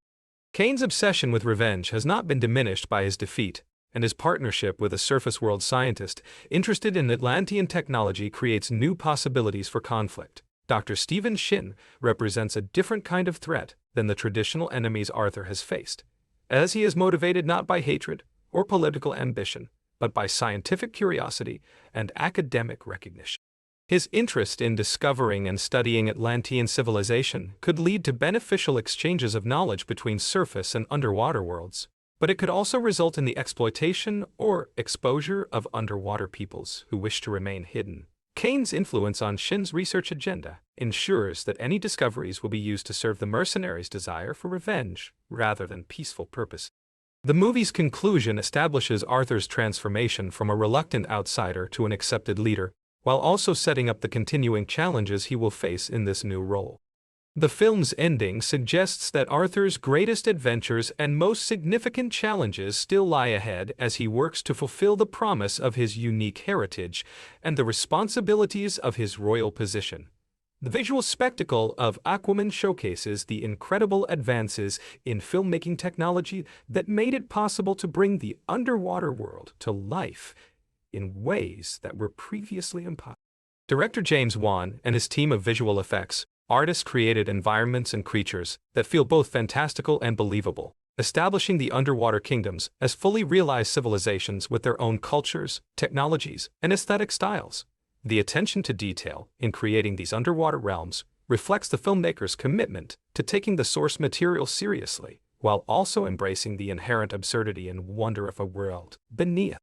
Kane's obsession with revenge has not been diminished by his defeat, and his partnership with a surface world scientist interested in Atlantean technology creates new possibilities for conflict. Dr. Stephen Shin represents a different kind of threat than the traditional enemies Arthur has faced, as he is motivated not by hatred or political ambition, but by scientific curiosity and academic recognition. His interest in discovering and studying Atlantean civilization could lead to beneficial exchanges of knowledge between surface and underwater worlds, but it could also result in the exploitation or exposure of underwater peoples who wish to remain hidden. Kane's influence on Shin's research agenda ensures that any discoveries will be used to serve the mercenaries' desire for revenge rather than peaceful purpose. The movie's conclusion establishes Arthur's transformation from a reluctant outsider to an accepted leader, while also setting up the continuing challenges he will face in this new role. The film's ending suggests that Arthur's greatest adventures and most significant challenges still lie ahead as he works to fulfill the promise of his unique heritage and the responsibilities of his royal position. The visual spectacle of Aquaman showcases the incredible advances in filmmaking technology that made it possible to bring the underwater world to life in ways that were previously impossible. Director James Wan and his team of visual effects artists created environments and creatures that feel both fantastical and believable, establishing the underwater kingdoms as fully realized civilizations with their own cultures, technologies, and aesthetic styles. The attention to detail in creating these underwater realms reflects the filmmaker's commitment to taking the source material seriously, while also embracing the inherent absurdity and wonder of a world beneath.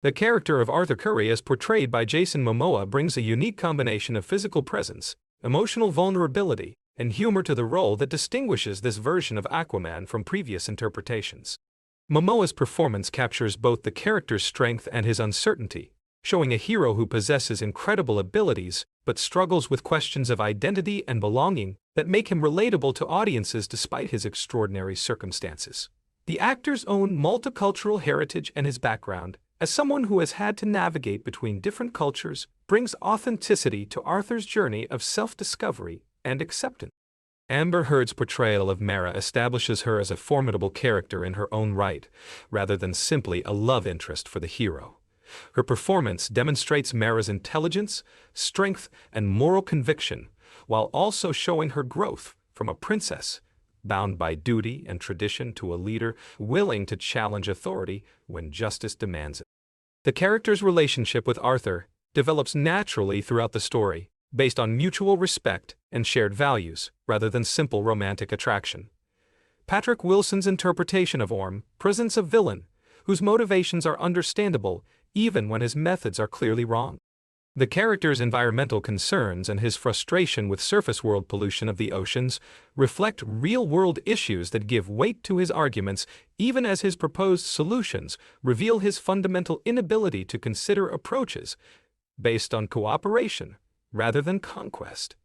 The character of Arthur Curry, as portrayed by Jason Momoa, brings a unique combination of physical presence, emotional vulnerability, and humor to the role that distinguishes this version of Aquaman from previous interpretations. Momoa's performance captures both the character's strength and his uncertainty, showing a hero who possesses incredible abilities but struggles with questions of identity and belonging that make him relatable to audiences despite his extraordinary circumstances. The actor's own multicultural heritage and his background, as someone who has had to navigate between different cultures, brings authenticity to Arthur's journey of self-discovery and acceptance. Amber Heard's portrayal of Mera establishes her as a formidable character in her own right, rather than simply a love interest for the hero. Her performance demonstrates Mera's intelligence, strength, and moral conviction, while also showing her growth from a princess bound by duty and tradition to a leader willing to challenge authority when justice demands it. The character's relationship with Arthur develops naturally throughout the story, based on mutual respect and shared values, rather than simple romantic attraction. Patrick Wilson's interpretation of Orm presents a villain whose motivations are understandable even when his methods are clearly wrong. The character's environmental concerns and his frustration with surface world pollution of the oceans reflect real-world issues that give weight to his arguments, even as his proposed solutions reveal his fundamental inability to consider approaches based on cooperation rather than conquest.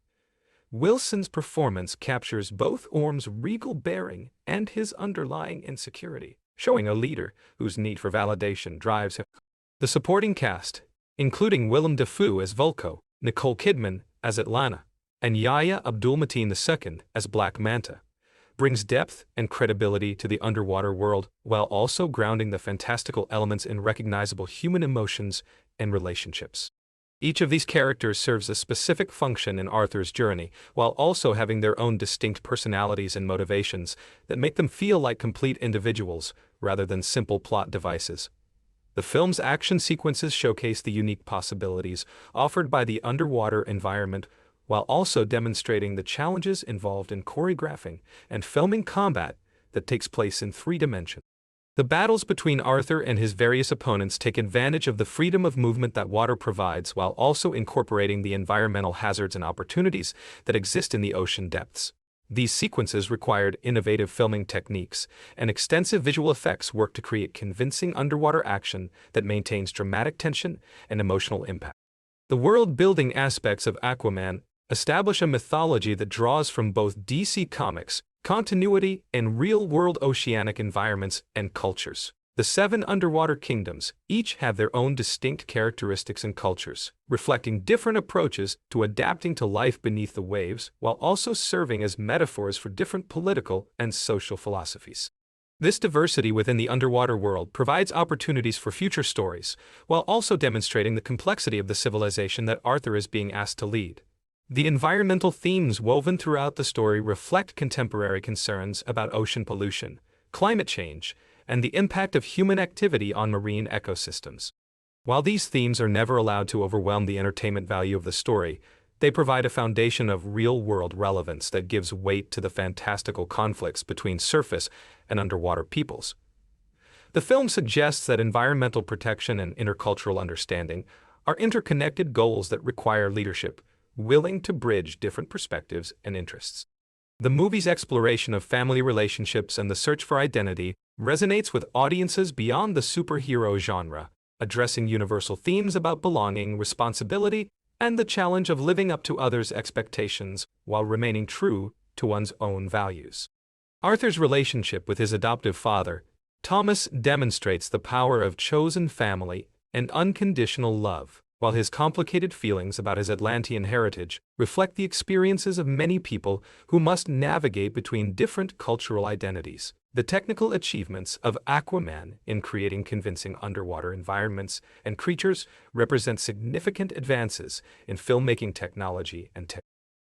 Wilson's performance captures both Orm's regal bearing and his underlying insecurity, showing a leader whose need for validation drives him. The supporting cast, including Willem Dafoe as Vulko, Nicole Kidman as Atlanna, and Yahya Abdul-Mateen II as Black Manta, brings depth and credibility to the underwater world while also grounding the fantastical elements in recognizable human emotions and relationships. Each of these characters serves a specific function in Arthur's journey, while also having their own distinct personalities and motivations that make them feel like complete individuals rather than simple plot devices. The film's action sequences showcase the unique possibilities offered by the underwater environment, while also demonstrating the challenges involved in choreographing and filming combat that takes place in 3 dimensions. The battles between Arthur and his various opponents take advantage of the freedom of movement that water provides while also incorporating the environmental hazards and opportunities that exist in the ocean depths. These sequences required innovative filming techniques, and extensive visual effects work to create convincing underwater action that maintains dramatic tension and emotional impact. The world-building aspects of Aquaman establish a mythology that draws from both DC Comics continuity and real-world oceanic environments and cultures. The 7 underwater kingdoms each have their own distinct characteristics and cultures, reflecting different approaches to adapting to life beneath the waves while also serving as metaphors for different political and social philosophies. This diversity within the underwater world provides opportunities for future stories, while also demonstrating the complexity of the civilization that Arthur is being asked to lead. The environmental themes woven throughout the story reflect contemporary concerns about ocean pollution, climate change, and the impact of human activity on marine ecosystems. While these themes are never allowed to overwhelm the entertainment value of the story, they provide a foundation of real-world relevance that gives weight to the fantastical conflicts between surface and underwater peoples. The film suggests that environmental protection and intercultural understanding are interconnected goals that require leadership, willing to bridge different perspectives and interests. The movie's exploration of family relationships and the search for identity resonates with audiences beyond the superhero genre, addressing universal themes about belonging, responsibility, and the challenge of living up to others' expectations while remaining true to one's own values. Arthur's relationship with his adoptive father, Thomas, demonstrates the power of chosen family and unconditional love, while his complicated feelings about his Atlantean heritage reflect the experiences of many people who must navigate between different cultural identities. The technical achievements of Aquaman in creating convincing underwater environments and creatures represent significant advances in filmmaking technology and technology.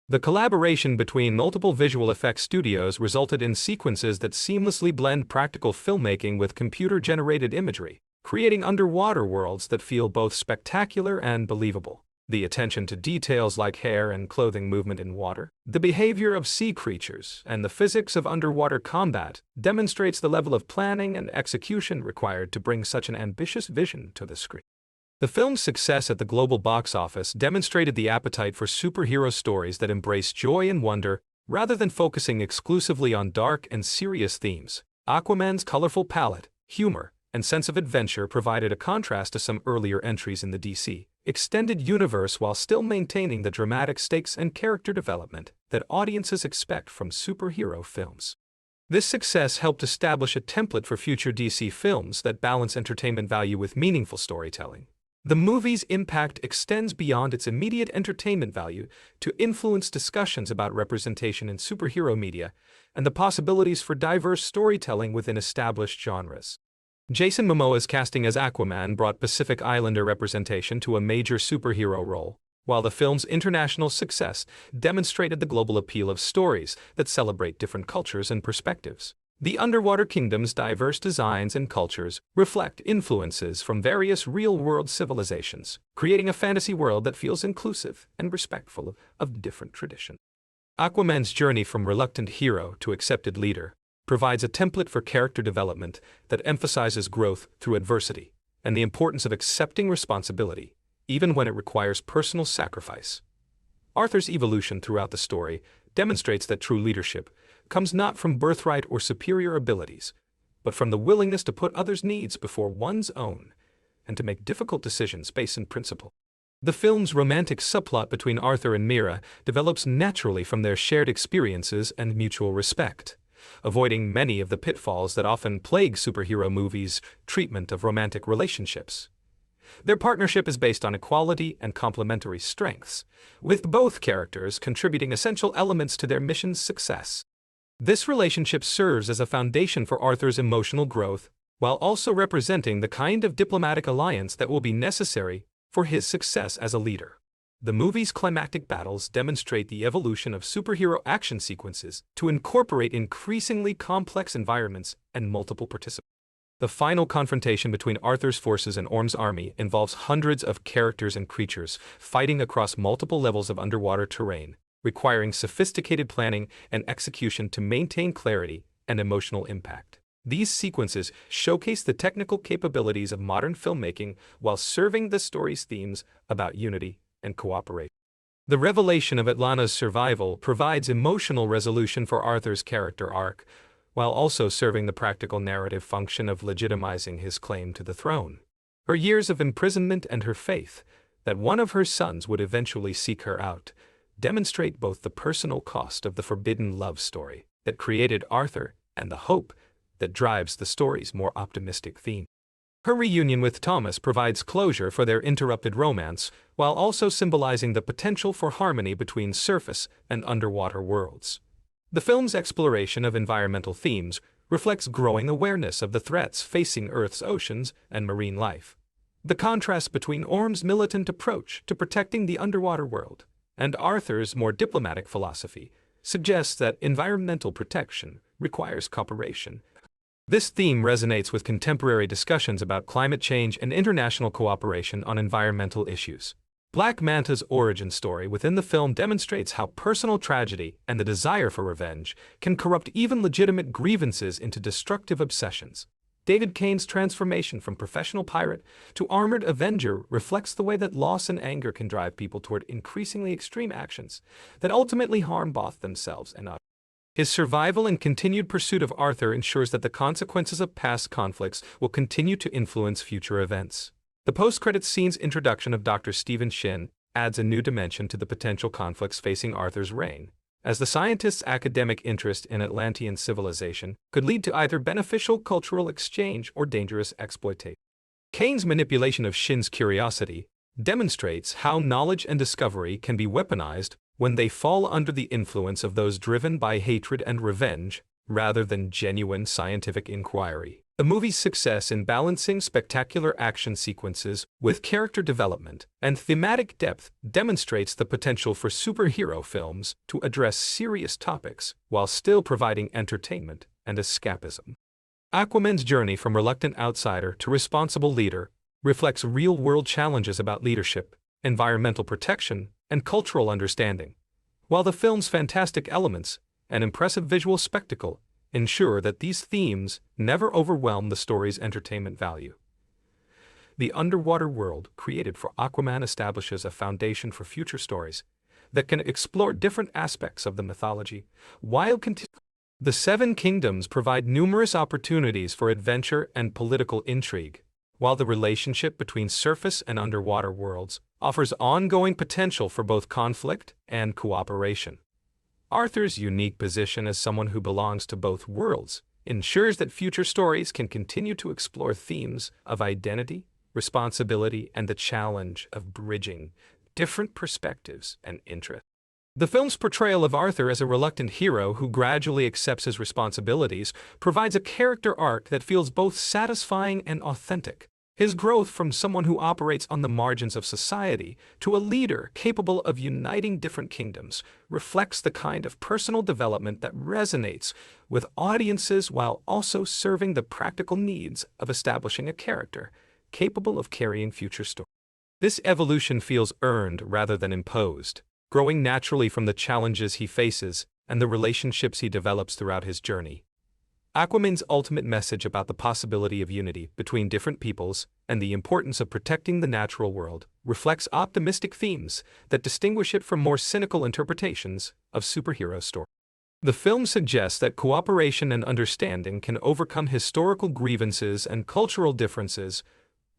The collaboration between multiple visual effects studios resulted in sequences that seamlessly blend practical filmmaking with computer-generated imagery, creating underwater worlds that feel both spectacular and believable. The attention to details like hair and clothing movement in water, the behavior of sea creatures, and the physics of underwater combat demonstrates the level of planning and execution required to bring such an ambitious vision to the screen. The film's success at the global box office demonstrated the appetite for superhero stories that embrace joy and wonder rather than focusing exclusively on dark and serious themes. Aquaman's colorful palette, humor, and sense of adventure provided a contrast to some earlier entries in the DC extended universe while still maintaining the dramatic stakes and character development that audiences expect from superhero films. This success helped establish a template for future DC films that balance entertainment value with meaningful storytelling. The movie's impact extends beyond its immediate entertainment value to influence discussions about representation in superhero media and the possibilities for diverse storytelling within established genres. Jason Momoa's casting as Aquaman brought Pacific Islander representation to a major superhero role, while the film's international success demonstrated the global appeal of stories that celebrate different cultures and perspectives. The underwater kingdom's diverse designs and cultures reflect influences from various real-world civilizations, creating a fantasy world that feels inclusive and respectful of different traditions. Aquaman's journey from reluctant hero to accepted leader provides a template for character development that emphasizes growth through adversity and the importance of accepting responsibility, even when it requires personal sacrifice. Arthur's evolution throughout the story demonstrates that true leadership comes not from birthright or superior abilities, but from the willingness to put others' needs before one's own, and to make difficult decisions based on principle. The film's romantic subplot between Arthur and Mera develops naturally from their shared experiences and mutual respect, avoiding many of the pitfalls that often plague superhero movies' treatment of romantic relationships. Their partnership is based on equality and complementary strengths, with both characters contributing essential elements to their mission's success. This relationship serves as a foundation for Arthur's emotional growth, while also representing the kind of diplomatic alliance that will be necessary for his success as a leader. The movie's climactic battles demonstrate the evolution of superhero action sequences to incorporate increasingly complex environments and multiple participants. The final confrontation between Arthur's forces and Orm's army involves hundreds of characters and creatures fighting across multiple levels of underwater terrain, requiring sophisticated planning and execution to maintain clarity and emotional impact. These sequences showcase the technical capabilities of modern filmmaking while serving the story's themes about unity and cooperation. The revelation of Atlanna's survival provides emotional resolution for Arthur's character arc, while also serving the practical narrative function of legitimizing his claim to the throne. Her years of imprisonment and her faith that one of her sons would eventually seek her out demonstrate both the personal cost of the forbidden love story that created Arthur and the hope that drives the story's more optimistic theme. Her reunion with Thomas provides closure for their interrupted romance, while also symbolizing the potential for harmony between surface and underwater worlds. The film's exploration of environmental themes reflects growing awareness of the threats facing Earth's oceans and marine life. The contrast between Orm's militant approach to protecting the underwater world and Arthur's more diplomatic philosophy suggests that environmental protection requires cooperation. This theme resonates with contemporary discussions about climate change and international cooperation on environmental issues. Black Manta's origin story within the film demonstrates how personal tragedy and the desire for revenge can corrupt even legitimate grievances into destructive obsessions. David Kane's transformation from professional pirate to armored avenger reflects the way that loss and anger can drive people toward increasingly extreme actions that ultimately harm both themselves and others. His survival and continued pursuit of Arthur ensures that the consequences of past conflicts will continue to influence future events. The post-credits scene's introduction of Dr. Stephen Shin adds a new dimension to the potential conflicts facing Arthur's reign, as the scientist's academic interest in Atlantean civilization could lead to either beneficial cultural exchange or dangerous exploitation. Kane's manipulation of Shin's curiosity demonstrates how knowledge and discovery can be weaponized when they fall under the influence of those driven by hatred and revenge, rather than genuine scientific inquiry. The movie's success in balancing spectacular action sequences with character development and thematic depth demonstrates the potential for superhero films to address serious topics while still providing entertainment and escapism. Aquaman's journey from reluctant outsider to responsible leader reflects real-world challenges about leadership, environmental protection, and cultural understanding, while the film's fantastic elements and impressive visual spectacle ensure that these themes never overwhelm the story's entertainment value. The underwater world created for Aquaman establishes a foundation for future stories that can explore different aspects of the mythology, while the Seven Kingdoms provide numerous opportunities for adventure and political intrigue, while the relationship between surface and underwater worlds offers ongoing potential for both conflict and cooperation. Arthur's unique position as someone who belongs to both worlds ensures that future stories can continue to explore themes of identity, responsibility, and the challenge of bridging different perspectives and interests. The film's portrayal of Arthur as a reluctant hero who gradually accepts his responsibilities provides a character arc that feels both satisfying and authentic. His growth from someone who operates on the margins of society to a leader capable of uniting different kingdoms reflects the kind of personal development that resonates with audiences while also serving the practical needs of establishing a character capable of carrying future stories. This evolution feels earned rather than imposed, growing naturally from the challenges he faces and the relationships he develops throughout his journey. Aquaman's ultimate message about the possibility of unity between different peoples and the importance of protecting the natural world reflects optimistic themes that distinguish it from more cynical interpretations of superhero stories. The film suggests that cooperation and understanding can overcome historical grievances and cultural differences,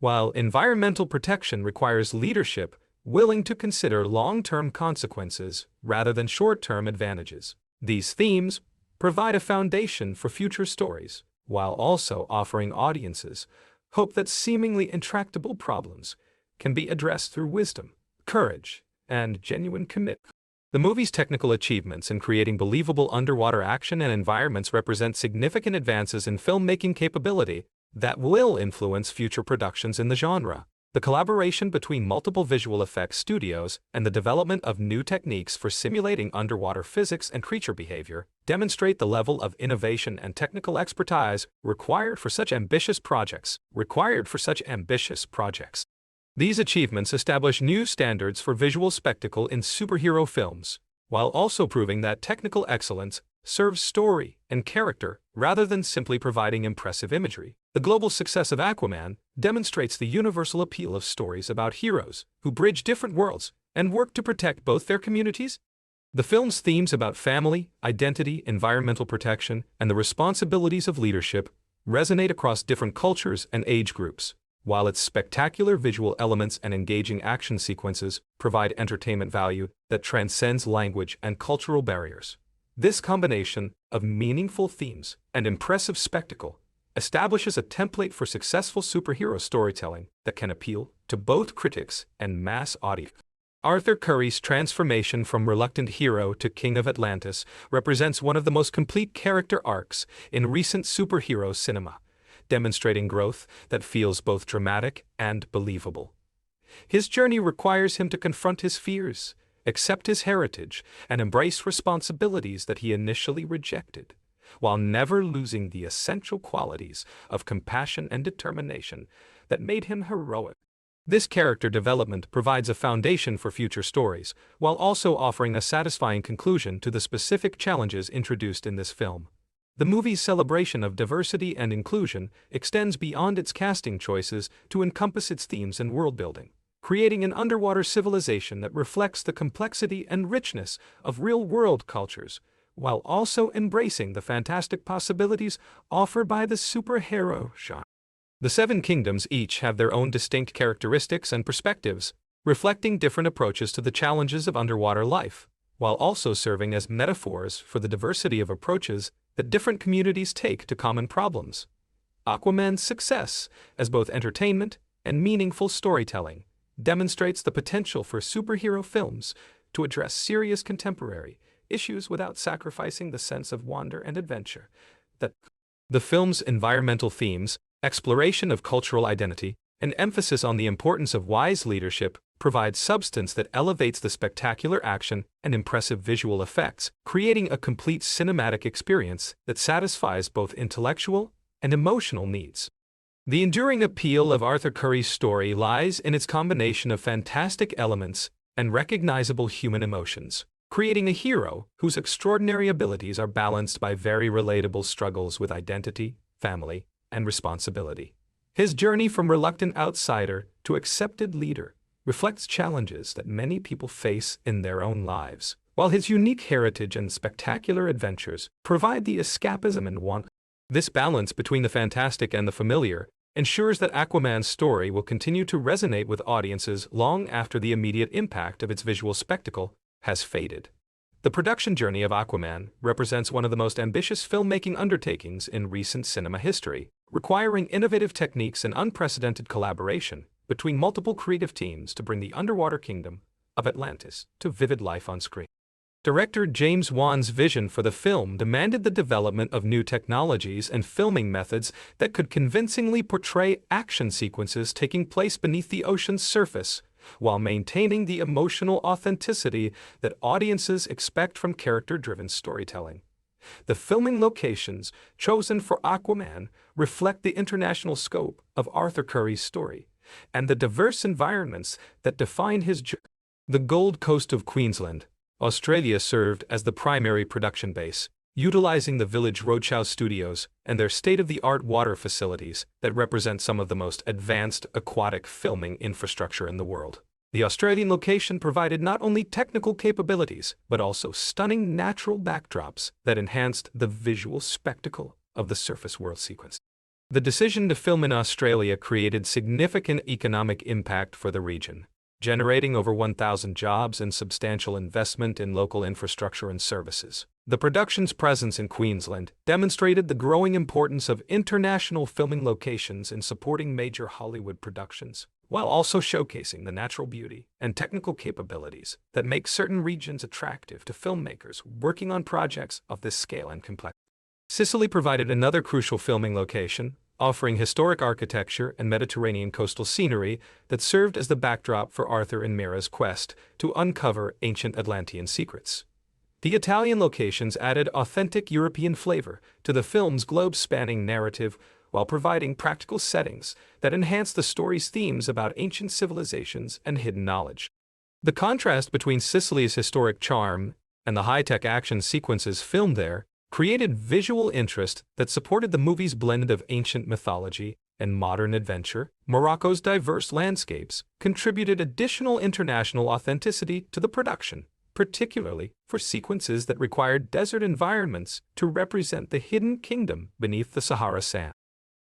while environmental protection requires leadership willing to consider long-term consequences rather than short-term advantages. These themes provide a foundation for future stories, while also offering audiences hope that seemingly intractable problems can be addressed through wisdom, courage, and genuine commitment. The movie's technical achievements in creating believable underwater action and environments represent significant advances in filmmaking capability that will influence future productions in the genre. The collaboration between multiple visual effects studios and the development of new techniques for simulating underwater physics and creature behavior demonstrate the level of innovation and technical expertise required for such ambitious projects. These achievements establish new standards for visual spectacle in superhero films, while also proving that technical excellence serves story and character rather than simply providing impressive imagery. The global success of Aquaman demonstrates the universal appeal of stories about heroes who bridge different worlds and work to protect both their communities. The film's themes about family, identity, environmental protection, and the responsibilities of leadership resonate across different cultures and age groups, while its spectacular visual elements and engaging action sequences provide entertainment value that transcends language and cultural barriers. This combination of meaningful themes and impressive spectacle establishes a template for successful superhero storytelling that can appeal to both critics and mass audiences. Arthur Curry's transformation from reluctant hero to King of Atlantis represents one of the most complete character arcs in recent superhero cinema, demonstrating growth that feels both dramatic and believable. His journey requires him to confront his fears, accept his heritage, and embrace responsibilities that he initially rejected, while never losing the essential qualities of compassion and determination that made him heroic. This character development provides a foundation for future stories, while also offering a satisfying conclusion to the specific challenges introduced in this film. The movie's celebration of diversity and inclusion extends beyond its casting choices to encompass its themes and world-building, creating an underwater civilization that reflects the complexity and richness of real-world cultures, while also embracing the fantastic possibilities offered by the superhero genre. The Seven Kingdoms each have their own distinct characteristics and perspectives, reflecting different approaches to the challenges of underwater life, while also serving as metaphors for the diversity of approaches that different communities take to common problems. Aquaman's success as both entertainment and meaningful storytelling demonstrates the potential for superhero films to address serious contemporary issues without sacrificing the sense of wonder and adventure. The film's environmental themes, exploration of cultural identity, and emphasis on the importance of wise leadership provide substance that elevates the spectacular action and impressive visual effects, creating a complete cinematic experience that satisfies both intellectual and emotional needs. The enduring appeal of Arthur Curry's story lies in its combination of fantastic elements and recognizable human emotions, creating a hero whose extraordinary abilities are balanced by very relatable struggles with identity, family, and responsibility. His journey from reluctant outsider to accepted leader reflects challenges that many people face in their own lives, while his unique heritage and spectacular adventures provide the escapism and want. This balance between the fantastic and the familiar ensures that Aquaman's story will continue to resonate with audiences long after the immediate impact of its visual spectacle has faded. The production journey of Aquaman represents one of the most ambitious filmmaking undertakings in recent cinema history, requiring innovative techniques and unprecedented collaboration between multiple creative teams to bring the underwater kingdom of Atlantis to vivid life on screen. Director James Wan's vision for the film demanded the development of new technologies and filming methods that could convincingly portray action sequences taking place beneath the ocean's surface, while maintaining the emotional authenticity that audiences expect from character-driven storytelling. The filming locations chosen for Aquaman reflect the international scope of Arthur Curry's story and the diverse environments that define his journey. The Gold Coast of Queensland, Australia served as the primary production base, utilizing the Village Roadshow studios and their state-of-the-art water facilities that represent some of the most advanced aquatic filming infrastructure in the world. The Australian location provided not only technical capabilities, but also stunning natural backdrops that enhanced the visual spectacle of the surface world sequence. The decision to film in Australia created significant economic impact for the region, generating over 1,000 jobs and substantial investment in local infrastructure and services. The production's presence in Queensland demonstrated the growing importance of international filming locations in supporting major Hollywood productions, while also showcasing the natural beauty and technical capabilities that make certain regions attractive to filmmakers working on projects of this scale and complexity. Sicily provided another crucial filming location, offering historic architecture and Mediterranean coastal scenery that served as the backdrop for Arthur and Mera's quest to uncover ancient Atlantean secrets. The Italian locations added authentic European flavor to the film's globe-spanning narrative while providing practical settings that enhanced the story's themes about ancient civilizations and hidden knowledge. The contrast between Sicily's historic charm and the high-tech action sequences filmed there created visual interest that supported the movie's blend of ancient mythology and modern adventure. Morocco's diverse landscapes contributed additional international authenticity to the production, particularly for sequences that required desert environments to represent the hidden kingdom beneath the Sahara sand.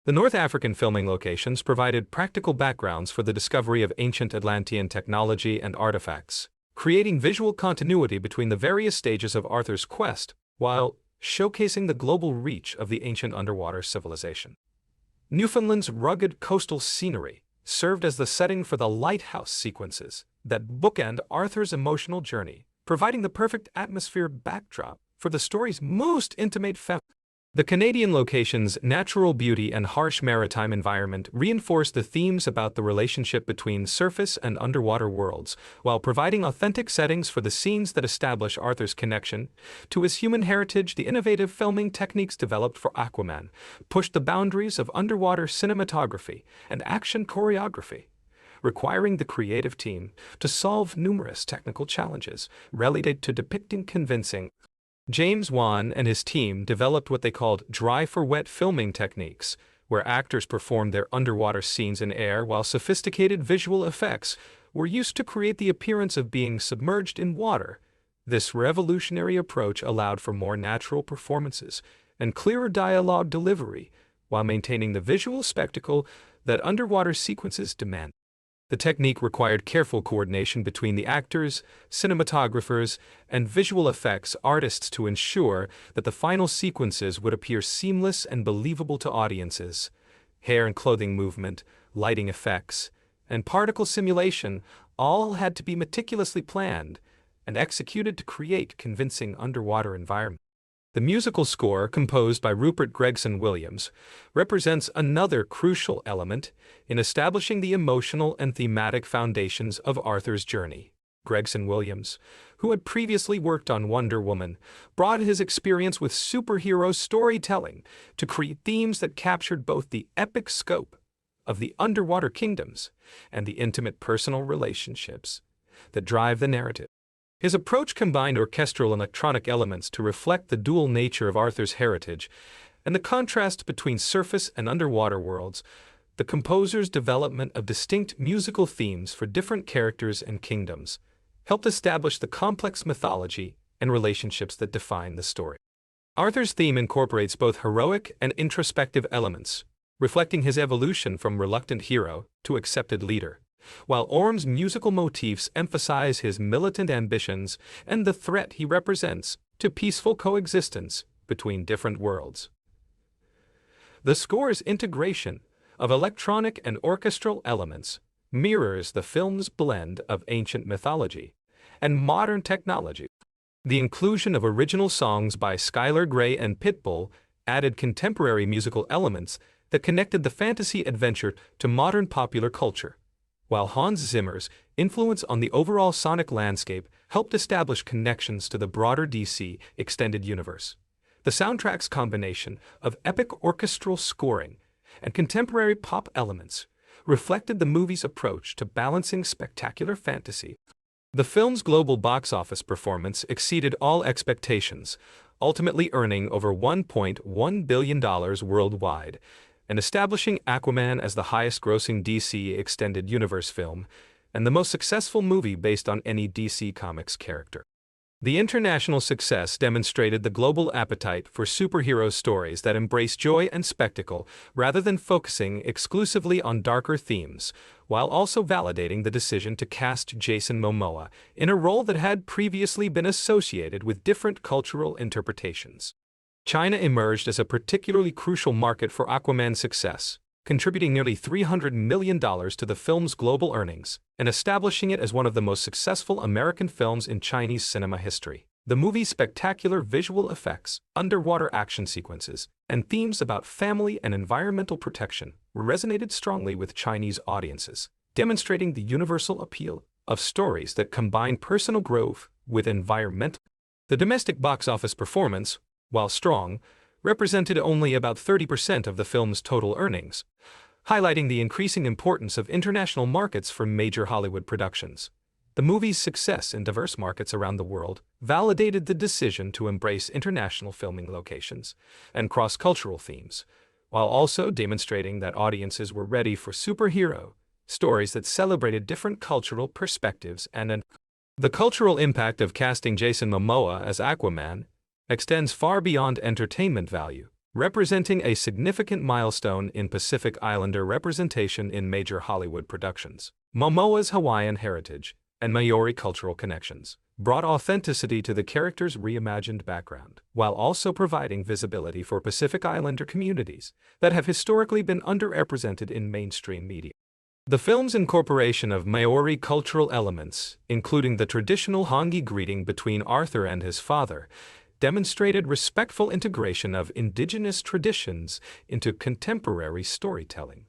The North African filming locations provided practical backgrounds for the discovery of ancient Atlantean technology and artifacts, creating visual continuity between the various stages of Arthur's quest, while showcasing the global reach of the ancient underwater civilization. Newfoundland's rugged coastal scenery served as the setting for the lighthouse sequences that bookend Arthur's emotional journey, providing the perfect atmosphere backdrop for the story's most intimate The Canadian location's natural beauty and harsh maritime environment reinforced the themes about the relationship between surface and underwater worlds, while providing authentic settings for the scenes that establish Arthur's connection to his human heritage. The innovative filming techniques developed for Aquaman pushed the boundaries of underwater cinematography and action choreography, requiring the creative team to solve numerous technical challenges related to depicting convincing. James Wan and his team developed what they called dry-for-wet filming techniques, where actors performed their underwater scenes in air while sophisticated visual effects were used to create the appearance of being submerged in water. This revolutionary approach allowed for more natural performances and clearer dialogue delivery, while maintaining the visual spectacle that underwater sequences demand. The technique required careful coordination between the actors, cinematographers, and visual effects artists to ensure that the final sequences would appear seamless and believable to audiences. Hair and clothing movement, lighting effects, and particle simulation all had to be meticulously planned and executed to create convincing underwater environments. The musical score, composed by Rupert Gregson-Williams, represents another crucial element in establishing the emotional and thematic foundations of Arthur's journey. Gregson-Williams, who had previously worked on Wonder Woman, brought his experience with superhero storytelling to create themes that captured both the epic scope of the underwater kingdoms and the intimate personal relationships that drive the narrative. His approach combined orchestral and electronic elements to reflect the dual nature of Arthur's heritage and the contrast between surface and underwater worlds. The composer's development of distinct musical themes for different characters and kingdoms helped establish the complex mythology and relationships that define the story. Arthur's theme incorporates both heroic and introspective elements, reflecting his evolution from reluctant hero to accepted leader, while Orm's musical motifs emphasize his militant ambitions and the threat he represents to peaceful coexistence between different worlds. The score's integration of electronic and orchestral elements mirrors the film's blend of ancient mythology and modern technology. The inclusion of original songs by Skylar Grey and Pitbull added contemporary musical elements that connected the fantasy adventure to modern popular culture, while Hans Zimmer's influence on the overall sonic landscape helped establish connections to the broader DC extended universe. The soundtrack's combination of epic orchestral scoring and contemporary pop elements reflected the movie's approach to balancing spectacular fantasy The film's global box office performance exceeded all expectations, ultimately earning over $1.1 billion worldwide, and establishing Aquaman as the highest-grossing DC Extended Universe film and the most successful movie based on any DC Comics character. The international success demonstrated the global appetite for superhero stories that embrace joy and spectacle rather than focusing exclusively on darker themes, while also validating the decision to cast Jason Momoa in a role that had previously been associated with different cultural interpretations. China emerged as a particularly crucial market for Aquaman's success, contributing nearly $300 million to the film's global earnings and establishing it as one of the most successful American films in Chinese cinema history. The movie's spectacular visual effects, underwater action sequences, and themes about family and environmental protection resonated strongly with Chinese audiences, demonstrating the universal appeal of stories that combine personal growth with environmental. The domestic box office performance, while strong, represented only about 30% of the film's total earnings, highlighting the increasing importance of international markets for major Hollywood productions. The movie's success in diverse markets around the world validated the decision to embrace international filming locations and cross-cultural themes, while also demonstrating that audiences were ready for superhero stories that celebrated different cultural perspectives and the cultural impact of casting Jason Momoa as Aquaman extends far beyond entertainment value, representing a significant milestone in Pacific Islander representation in major Hollywood productions. Momoa's Hawaiian heritage and Maori cultural connections brought authenticity to the character's reimagined background, while also providing visibility for Pacific Islander communities that have historically been underrepresented in mainstream media. The film's incorporation of Maori cultural elements, including the traditional Hongi greeting between Arthur and his father, demonstrated respectful integration of indigenous traditions into contemporary storytelling.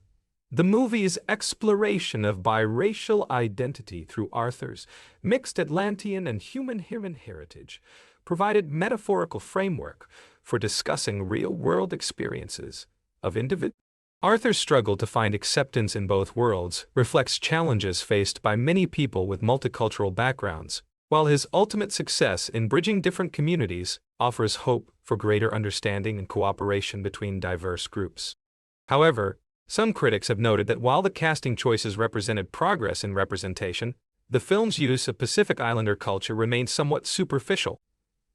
The movie's exploration of biracial identity through Arthur's mixed Atlantean and human heritage provided metaphorical framework for discussing real-world experiences of individuals. Arthur's struggle to find acceptance in both worlds reflects challenges faced by many people with multicultural backgrounds, while his ultimate success in bridging different communities offers hope for greater understanding and cooperation between diverse groups. However, some critics have noted that while the casting choices represented progress in representation, the film's use of Pacific Islander culture remained somewhat superficial,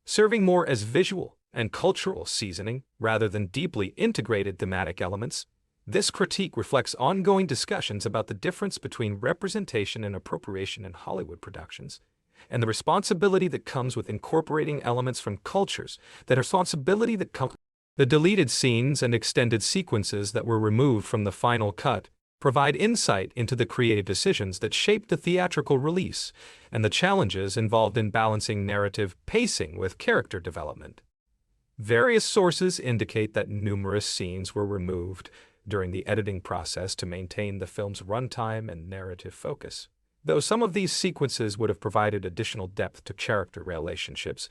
serving more as visual and cultural seasoning rather than deeply integrated thematic elements. This critique reflects ongoing discussions about the difference between representation and appropriation in Hollywood productions, and the responsibility that comes with incorporating elements from cultures The deleted scenes and extended sequences that were removed from the final cut provide insight into the creative decisions that shaped the theatrical release and the challenges involved in balancing narrative pacing with character development. Various sources indicate that numerous scenes were removed during the editing process to maintain the film's runtime and narrative focus. Though some of these sequences would have provided additional depth to character relationships,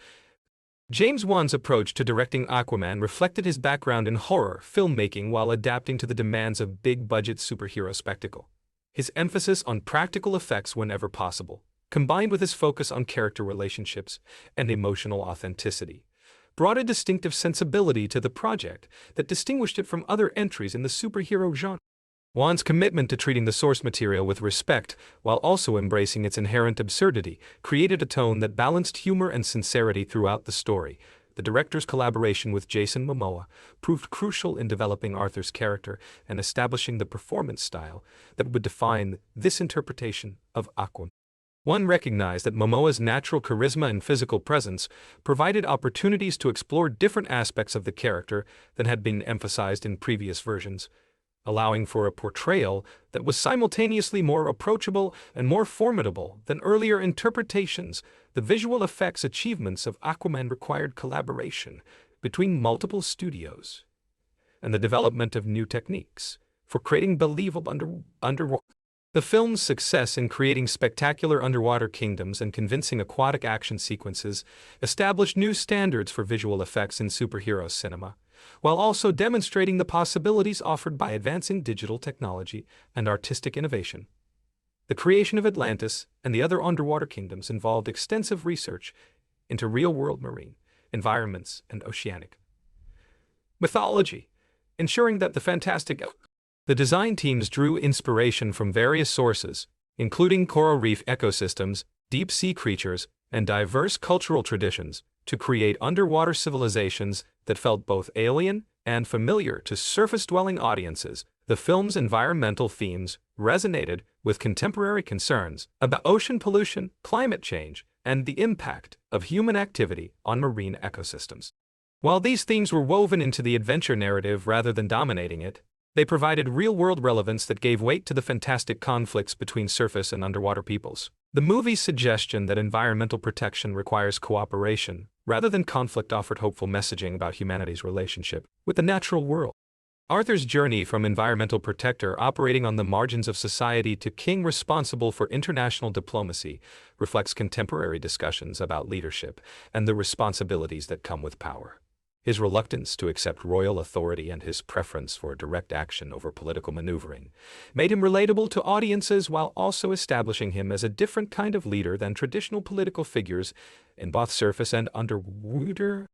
James Wan's approach to directing Aquaman reflected his background in horror filmmaking while adapting to the demands of big-budget superhero spectacle. His emphasis on practical effects whenever possible, combined with his focus on character relationships and emotional authenticity, brought a distinctive sensibility to the project that distinguished it from other entries in the superhero genre. Wan's commitment to treating the source material with respect, while also embracing its inherent absurdity, created a tone that balanced humor and sincerity throughout the story. The director's collaboration with Jason Momoa proved crucial in developing Arthur's character and establishing the performance style that would define this interpretation of Aquaman. One recognized that Momoa's natural charisma and physical presence provided opportunities to explore different aspects of the character than had been emphasized in previous versions, allowing for a portrayal that was simultaneously more approachable and more formidable than earlier interpretations. The visual effects achievements of Aquaman required collaboration between multiple studios and the development of new techniques for creating believable underwater. The film's success in creating spectacular underwater kingdoms and convincing aquatic action sequences established new standards for visual effects in superhero cinema, while also demonstrating the possibilities offered by advancing digital technology and artistic innovation. The creation of Atlantis and the other underwater kingdoms involved extensive research into real-world marine environments and oceanic mythology, ensuring that the design teams drew inspiration from various sources, including coral reef ecosystems, deep-sea creatures, and diverse cultural traditions, to create underwater civilizations that felt both alien and familiar to surface-dwelling audiences. The film's environmental themes resonated with contemporary concerns about ocean pollution, climate change, and the impact of human activity on marine ecosystems. While these themes were woven into the adventure narrative rather than dominating it, they provided real-world relevance that gave weight to the fantastic conflicts between surface and underwater peoples. The movie's suggestion that environmental protection requires cooperation rather than conflict offered hopeful messaging about humanity's relationship with the natural world. Arthur's journey from environmental protector operating on the margins of society to king responsible for international diplomacy reflects contemporary discussions about leadership and the responsibilities that come with power. His reluctance to accept royal authority and his preference for direct action over political maneuvering made him relatable to audiences while also establishing him as a different kind of leader than traditional political figures in both surface and underwater.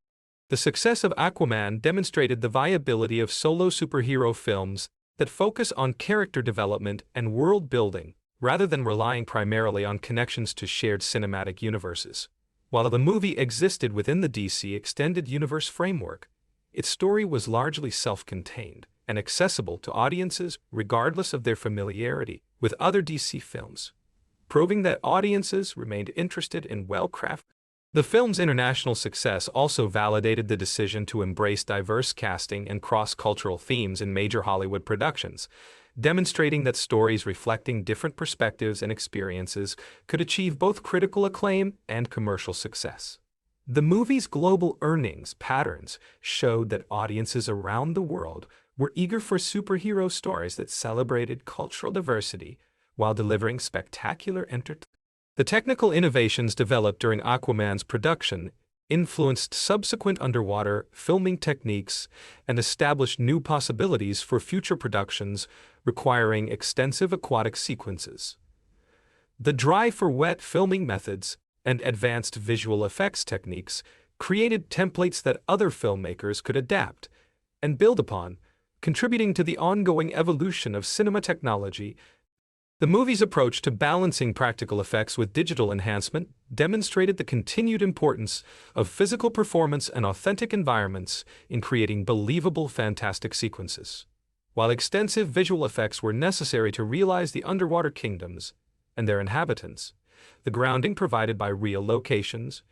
The success of Aquaman demonstrated the viability of solo superhero films that focus on character development and world building rather than relying primarily on connections to shared cinematic universes. While the movie existed within the DC Extended Universe framework, its story was largely self-contained and accessible to audiences regardless of their familiarity with other DC films, proving that audiences remained interested in well-crafted. The film's international success also validated the decision to embrace diverse casting and cross-cultural themes in major Hollywood productions, demonstrating that stories reflecting different perspectives and experiences could achieve both critical acclaim and commercial success. The movie's global earnings patterns showed that audiences around the world were eager for superhero stories that celebrated cultural diversity while delivering spectacular entertainment. The technical innovations developed during Aquaman's production influenced subsequent underwater filming techniques and established new possibilities for future productions requiring extensive aquatic sequences. The dry-for-wet filming methods and advanced visual effects techniques created templates that other filmmakers could adapt and build upon, contributing to the ongoing evolution of cinema technology. The movie's approach to balancing practical effects with digital enhancement demonstrated the continued importance of physical performance and authentic environments in creating believable fantastic sequences. While extensive visual effects were necessary to realize the underwater kingdoms and their inhabitants, the grounding provided by real locations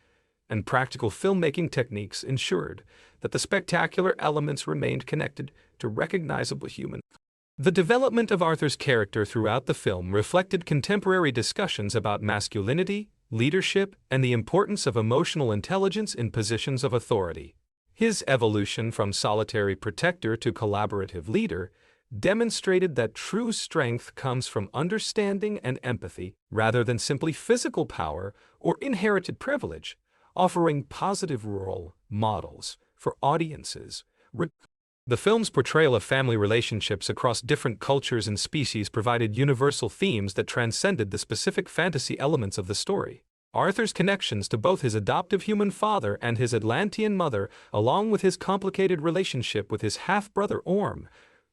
and practical filmmaking techniques ensured that the spectacular elements remained connected to recognizable human. The development of Arthur's character throughout the film reflected contemporary discussions about masculinity, leadership, and the importance of emotional intelligence in positions of authority. His evolution from solitary protector to collaborative leader demonstrated that true strength comes from understanding and empathy rather than simply physical power or inherited privilege, offering positive role models for audiences. The film's portrayal of family relationships across different cultures and species provided universal themes that transcended the specific fantasy elements of the story. Arthur's connections to both his adoptive human father and his Atlantean mother, along with his complicated relationship with his half-brother Orm,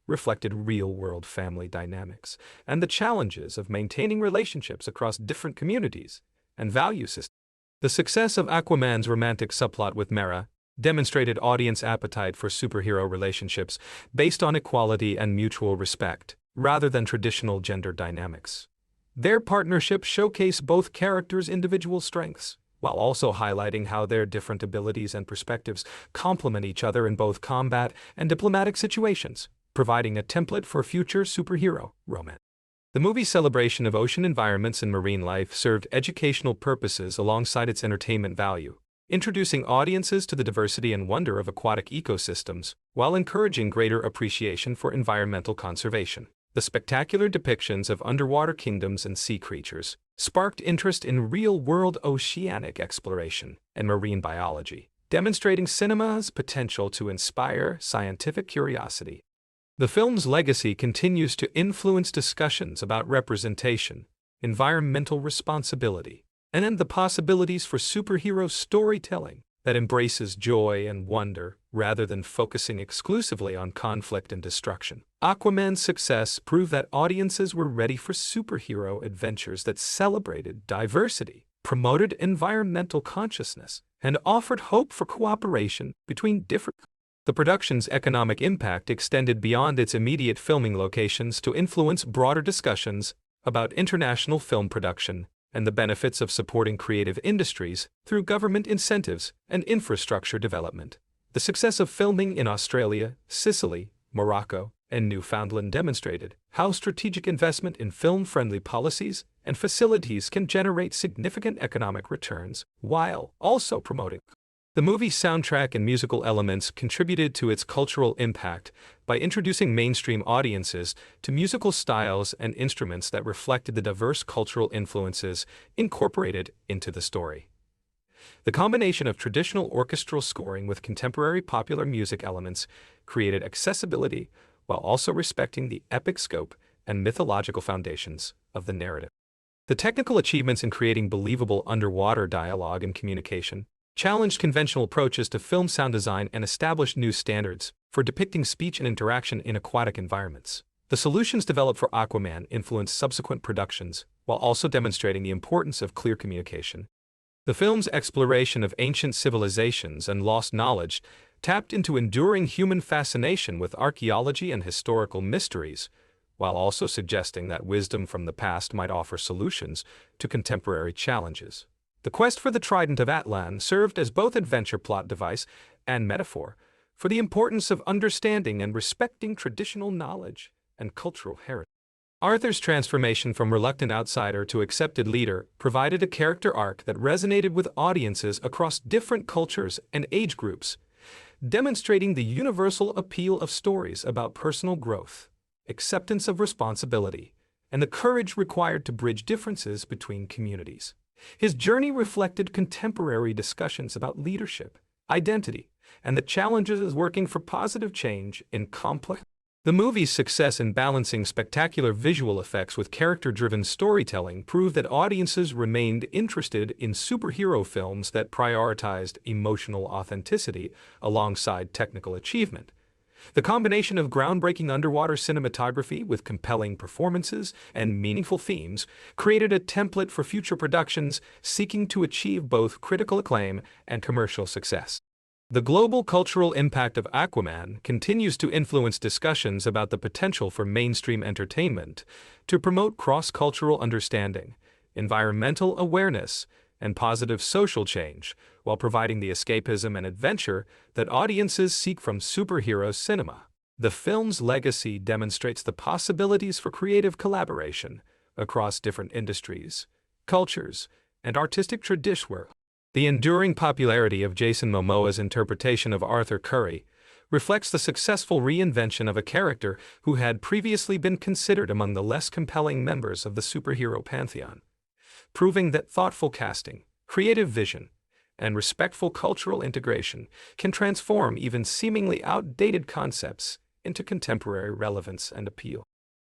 reflected real-world family dynamics and the challenges of maintaining relationships across different communities and value systems. The success of Aquaman's romantic subplot with Mera demonstrated audience appetite for superhero relationships based on equality and mutual respect, rather than traditional gender dynamics. Their partnership showcased both characters' individual strengths, while also highlighting how their different abilities and perspectives complement each other in both combat and diplomatic situations, providing a template for future superhero romance. The movie's celebration of ocean environments and marine life served educational purposes alongside its entertainment value, introducing audiences to the diversity and wonder of aquatic ecosystems while encouraging greater appreciation for environmental conservation. The spectacular depictions of underwater kingdoms and sea creatures sparked interest in real-world oceanic exploration and marine biology, demonstrating cinema's potential to inspire scientific curiosity. The film's legacy continues to influence discussions about representation, environmental responsibility, and the possibilities for superhero storytelling that embraces joy and wonder rather than focusing exclusively on conflict and destruction. Aquaman's success proved that audiences were ready for superhero adventures that celebrated diversity, promoted environmental consciousness, and offered hope for cooperation between different. The production's economic impact extended beyond its immediate filming locations to influence broader discussions about international film production and the benefits of supporting creative industries through government incentives and infrastructure development. The success of filming in Australia, Sicily, Morocco, and Newfoundland demonstrated how strategic investment in film-friendly policies and facilities can generate significant economic returns while also promoting. The movie's soundtrack and musical elements contributed to its cultural impact by introducing mainstream audiences to musical styles and instruments that reflected the diverse cultural influences incorporated into the story. The combination of traditional orchestral scoring with contemporary popular music elements created accessibility while also respecting the epic scope and mythological foundations of the narrative. The technical achievements in creating believable underwater dialogue and communication challenged conventional approaches to film sound design and established new standards for depicting speech and interaction in aquatic environments. The solutions developed for Aquaman influenced subsequent productions while also demonstrating the importance of clear communication. The film's exploration of ancient civilizations and lost knowledge tapped into enduring human fascination with archaeology and historical mysteries, while also suggesting that wisdom from the past might offer solutions to contemporary challenges. The quest for the Trident of Atlan served as both adventure plot device and metaphor for the importance of understanding and respecting traditional knowledge and cultural heritage. Arthur's transformation from reluctant outsider to accepted leader provided a character arc that resonated with audiences across different cultures and age groups, demonstrating the universal appeal of stories about personal growth, acceptance of responsibility, and the courage required to bridge differences between communities. His journey reflected contemporary discussions about leadership, identity, and the challenges of working for positive change in complex. The movie's success in balancing spectacular visual effects with character-driven storytelling proved that audiences remained interested in superhero films that prioritized emotional authenticity alongside technical achievement. The combination of groundbreaking underwater cinematography with compelling performances and meaningful themes created a template for future productions seeking to achieve both critical acclaim and commercial success. The global cultural impact of Aquaman continues to influence discussions about the potential for mainstream entertainment to promote cross-cultural understanding, environmental awareness, and positive social change, while providing the escapism and adventure that audiences seek from superhero cinema. The film's legacy demonstrates the possibilities for creative collaboration across different industries, cultures, and artistic traditions. The enduring popularity of Jason Momoa's interpretation of Arthur Curry reflects the successful reinvention of a character who had previously been considered among the less compelling members of the superhero pantheon, proving that thoughtful casting, creative vision, and respectful cultural integration can transform even seemingly outdated concepts into contemporary relevance and appeal.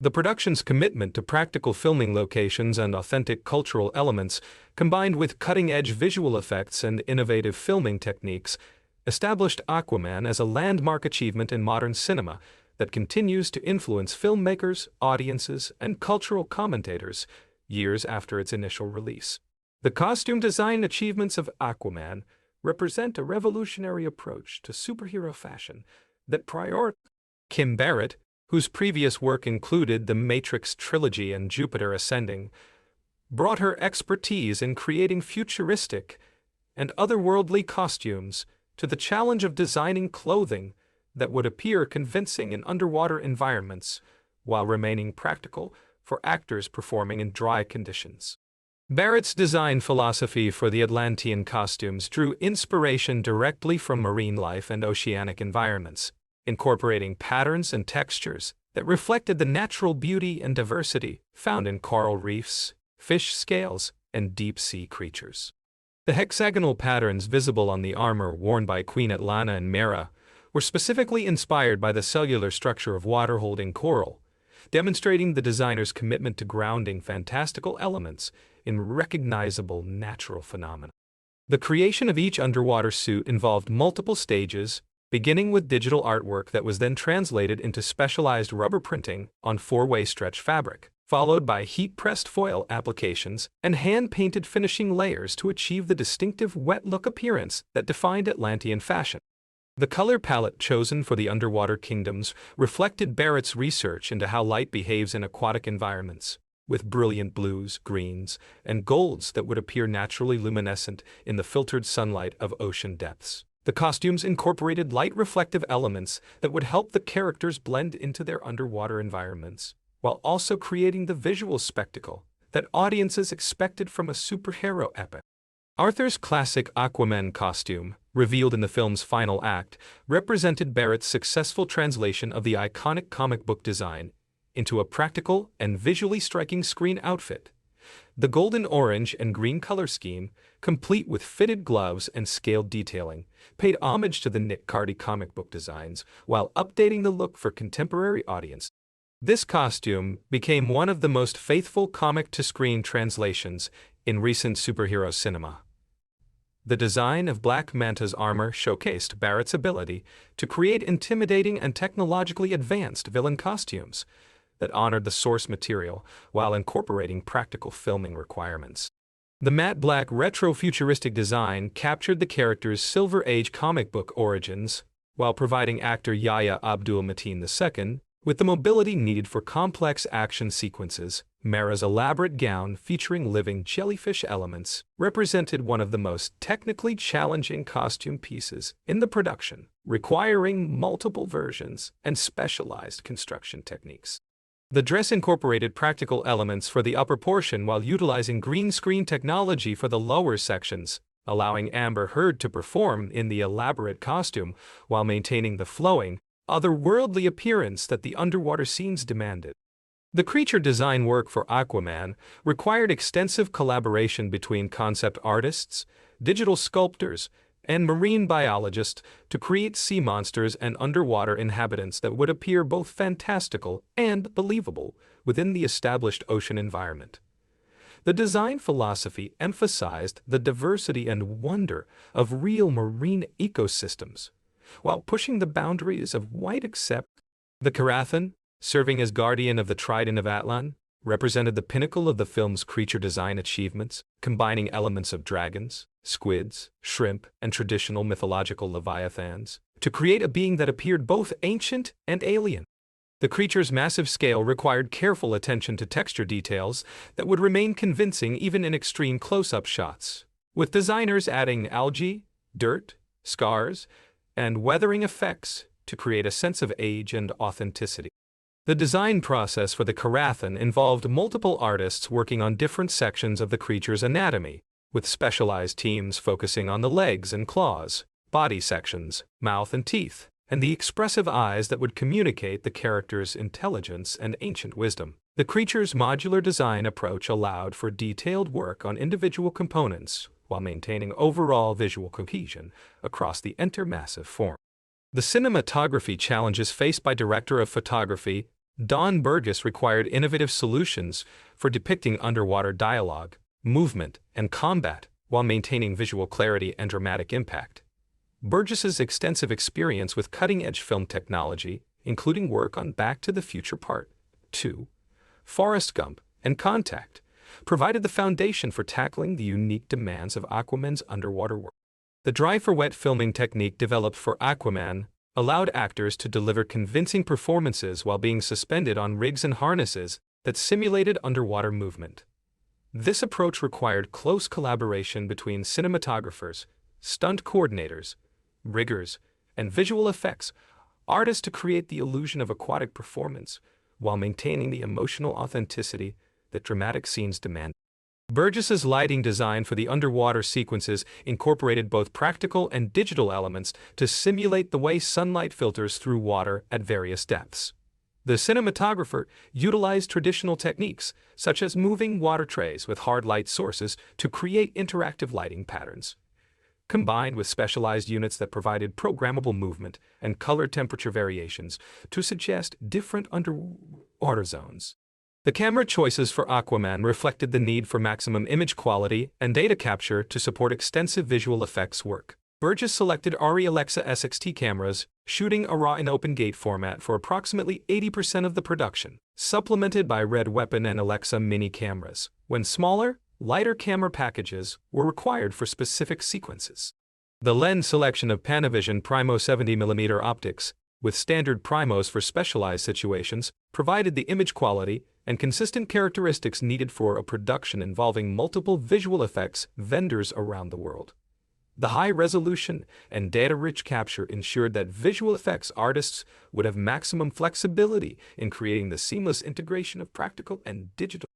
The production's commitment to practical filming locations and authentic cultural elements, combined with cutting-edge visual effects and innovative filming techniques, established Aquaman as a landmark achievement in modern cinema that continues to influence filmmakers, audiences, and cultural commentators years after its initial release. The costume design achievements of Aquaman represent a revolutionary approach to superhero fashion that prioritizes Kim Barrett, whose previous work included the Matrix trilogy and Jupiter Ascending, brought her expertise in creating futuristic and otherworldly costumes to the challenge of designing clothing that would appear convincing in underwater environments while remaining practical for actors performing in dry conditions. Barrett's design philosophy for the Atlantean costumes drew inspiration directly from marine life and oceanic environments, incorporating patterns and textures that reflected the natural beauty and diversity found in coral reefs, fish scales, and deep-sea creatures. The hexagonal patterns visible on the armor worn by Queen Atlanna and Mera were specifically inspired by the cellular structure of water-holding coral, demonstrating the designer's commitment to grounding fantastical elements in recognizable natural phenomena. The creation of each underwater suit involved multiple stages, beginning with digital artwork that was then translated into specialized rubber printing on four-way stretch fabric, followed by heat-pressed foil applications and hand-painted finishing layers to achieve the distinctive wet-look appearance that defined Atlantean fashion. The color palette chosen for the underwater kingdoms reflected Barrett's research into how light behaves in aquatic environments, with brilliant blues, greens, and golds that would appear naturally luminescent in the filtered sunlight of ocean depths. The costumes incorporated light-reflective elements that would help the characters blend into their underwater environments, while also creating the visual spectacle that audiences expected from a superhero epic. Arthur's classic Aquaman costume, revealed in the film's final act, represented Barrett's successful translation of the iconic comic book design into a practical and visually striking screen outfit. The golden, orange, and green color scheme, complete with fitted gloves and scaled detailing, paid homage to the Nick Cardy comic book designs while updating the look for contemporary audiences. This costume became one of the most faithful comic-to-screen translations in recent superhero cinema. The design of Black Manta's armor showcased Barrett's ability to create intimidating and technologically advanced villain costumes that honored the source material while incorporating practical filming requirements. The matte black retro-futuristic design captured the character's Silver Age comic book origins while providing actor Yahya Abdul-Mateen II with the mobility needed for complex action sequences. Mera's elaborate gown featuring living jellyfish elements represented one of the most technically challenging costume pieces in the production, requiring multiple versions and specialized construction techniques. The dress incorporated practical elements for the upper portion while utilizing green screen technology for the lower sections, allowing Amber Heard to perform in the elaborate costume while maintaining the flowing, otherworldly appearance that the underwater scenes demanded. The creature design work for Aquaman required extensive collaboration between concept artists, digital sculptors, and marine biologists to create sea monsters and underwater inhabitants that would appear both fantastical and believable within the established ocean environment. The design philosophy emphasized the diversity and wonder of real marine ecosystems, while pushing the boundaries of what accept. The Carathan, serving as guardian of the Trident of Atlan, represented the pinnacle of the film's creature design achievements, combining elements of dragons, squids, shrimp, and traditional mythological leviathans to create a being that appeared both ancient and alien. The creature's massive scale required careful attention to texture details that would remain convincing even in extreme close-up shots, with designers adding algae, dirt, scars, and weathering effects to create a sense of age and authenticity. The design process for the Carathan involved multiple artists working on different sections of the creature's anatomy, with specialized teams focusing on the legs and claws, body sections, mouth and teeth, and the expressive eyes that would communicate the character's intelligence and ancient wisdom. The creature's modular design approach allowed for detailed work on individual components while maintaining overall visual cohesion across the entire massive form. The cinematography challenges faced by director of photography Don Burgess required innovative solutions for depicting underwater dialogue, movement, and combat while maintaining visual clarity and dramatic impact. Burgess's extensive experience with cutting-edge film technology, including work on Back to the Future Part 2, Forrest Gump, and Contact, provided the foundation for tackling the unique demands of Aquaman's underwater world. The dry-for-wet filming technique developed for Aquaman allowed actors to deliver convincing performances while being suspended on rigs and harnesses that simulated underwater movement. This approach required close collaboration between cinematographers, stunt coordinators, riggers, and visual effects artists to create the illusion of aquatic performance while maintaining the emotional authenticity that dramatic scenes demand. Burgess's lighting design for the underwater sequences incorporated both practical and digital elements to simulate the way sunlight filters through water at various depths. The cinematographer utilized traditional techniques, such as moving water trays with hard light sources to create interactive lighting patterns, combined with specialized units that provided programmable movement and color temperature variations to suggest different order zones. The camera choices for Aquaman reflected the need for maximum image quality and data capture to support extensive visual effects work. Burgess selected ARRI Alexa SXT cameras, shooting a RAW in open gate format for approximately 80% of the production, supplemented by Red Weapon and Alexa mini cameras, when smaller, lighter camera packages were required for specific sequences. The lens selection of Panavision Primo 70mm optics, with standard primos for specialized situations, provided the image quality and consistent characteristics needed for a production involving multiple visual effects vendors around the world. The high resolution and data-rich capture ensured that visual effects artists would have maximum flexibility in creating the seamless integration of practical and digital.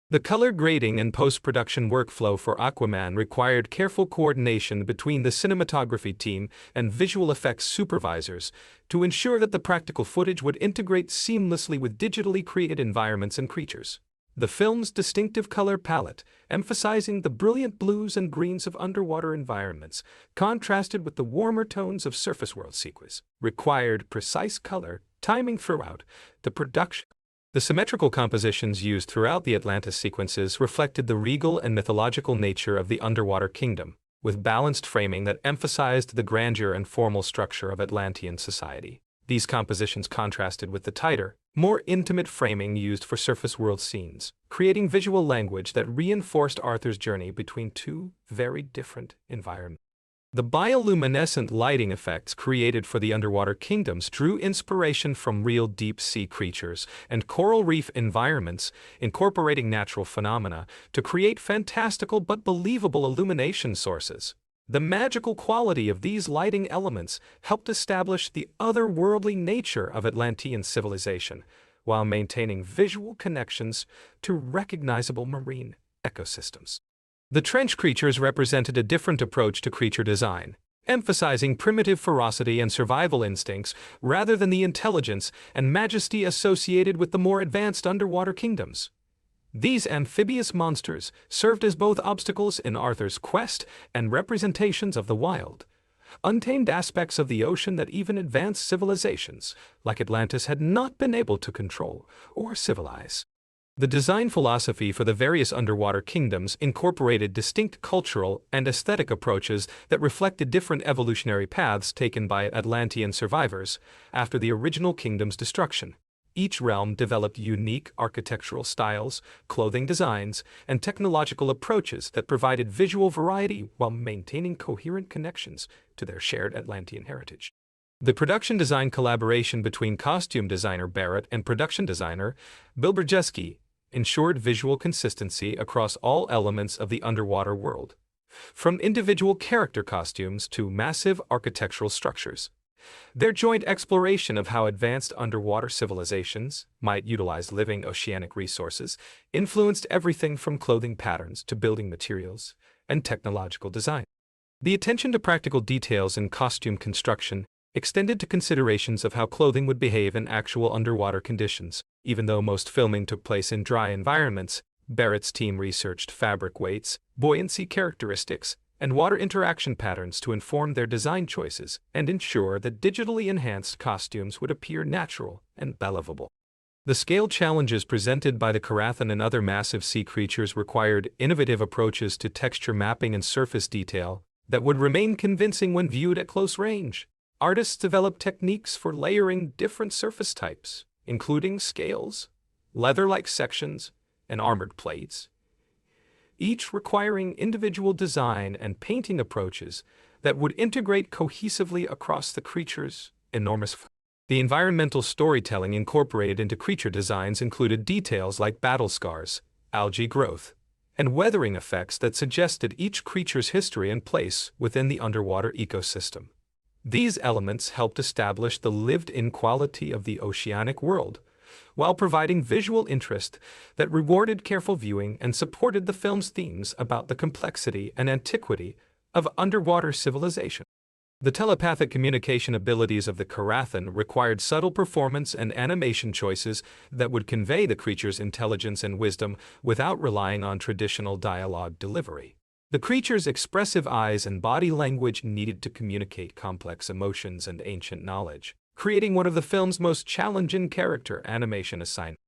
The color grading and post-production workflow for Aquaman required careful coordination between the cinematography team and visual effects supervisors to ensure that the practical footage would integrate seamlessly with digitally created environments and creatures. The film's distinctive color palette, emphasizing the brilliant blues and greens of underwater environments, contrasted with the warmer tones of surface world sequences, required precise color timing throughout the production. The symmetrical compositions used throughout the Atlantis sequences reflected the regal and mythological nature of the underwater kingdom, with balanced framing that emphasized the grandeur and formal structure of Atlantean society. These compositions contrasted with the tighter, more intimate framing used for surface world scenes, creating visual language that reinforced Arthur's journey between two very different environments. The bioluminescent lighting effects created for the underwater kingdoms drew inspiration from real deep-sea creatures and coral reef environments, incorporating natural phenomena to create fantastical but believable illumination sources. The magical quality of these lighting elements helped establish the otherworldly nature of Atlantean civilization, while maintaining visual connections to recognizable marine ecosystems. The trench creatures represented a different approach to creature design, emphasizing primitive ferocity and survival instincts rather than the intelligence and majesty associated with the more advanced underwater kingdoms. These amphibious monsters served as both obstacles in Arthur's quest and representations of the wild, untamed aspects of the ocean that even advanced civilizations like Atlantis had not been able to control or civilize. The design philosophy for the various underwater kingdoms incorporated distinct cultural and aesthetic approaches that reflected different evolutionary paths taken by Atlantean survivors after the original kingdom's destruction. Each realm developed unique architectural styles, clothing designs, and technological approaches that provided visual variety while maintaining coherent connections to their shared Atlantean heritage. The production design collaboration between costume designer Barrett and production designer Bill Brzezinski ensured visual consistency across all elements of the underwater world, from individual character costumes to massive architectural structures. Their joint exploration of how advanced underwater civilizations might utilize living oceanic resources influenced everything from clothing patterns to building materials and technological design. The attention to practical details in costume construction extended to considerations of how clothing would behave in actual underwater conditions. Even though most filming took place in dry environments, Barrett's team researched fabric weights, buoyancy characteristics, and water interaction patterns to inform their design choices and ensure that digitally enhanced costumes would appear natural and believable. The scale challenges presented by the Karathan and other massive sea creatures required innovative approaches to texture mapping and surface detail that would remain convincing when viewed at close range. Artists developed techniques for layering different surface types, including scales, leather-like sections, and armored plates, each requiring individual design and painting approaches that would integrate cohesively across the creature's enormous. The environmental storytelling incorporated into creature designs included details like battle scars, algae growth, and weathering effects that suggested each creature's history and place within the underwater ecosystem. These elements helped establish the lived-in quality of the oceanic world, while providing visual interest that rewarded careful viewing and supported the film's themes about the complexity and antiquity of underwater civilization. The telepathic communication abilities of the Karathan required subtle performance and animation choices that would convey the creature's intelligence and wisdom without relying on traditional dialogue delivery. The creature's expressive eyes and body language needed to communicate complex emotions and ancient knowledge, creating one of the film's most challenging character animation assignments.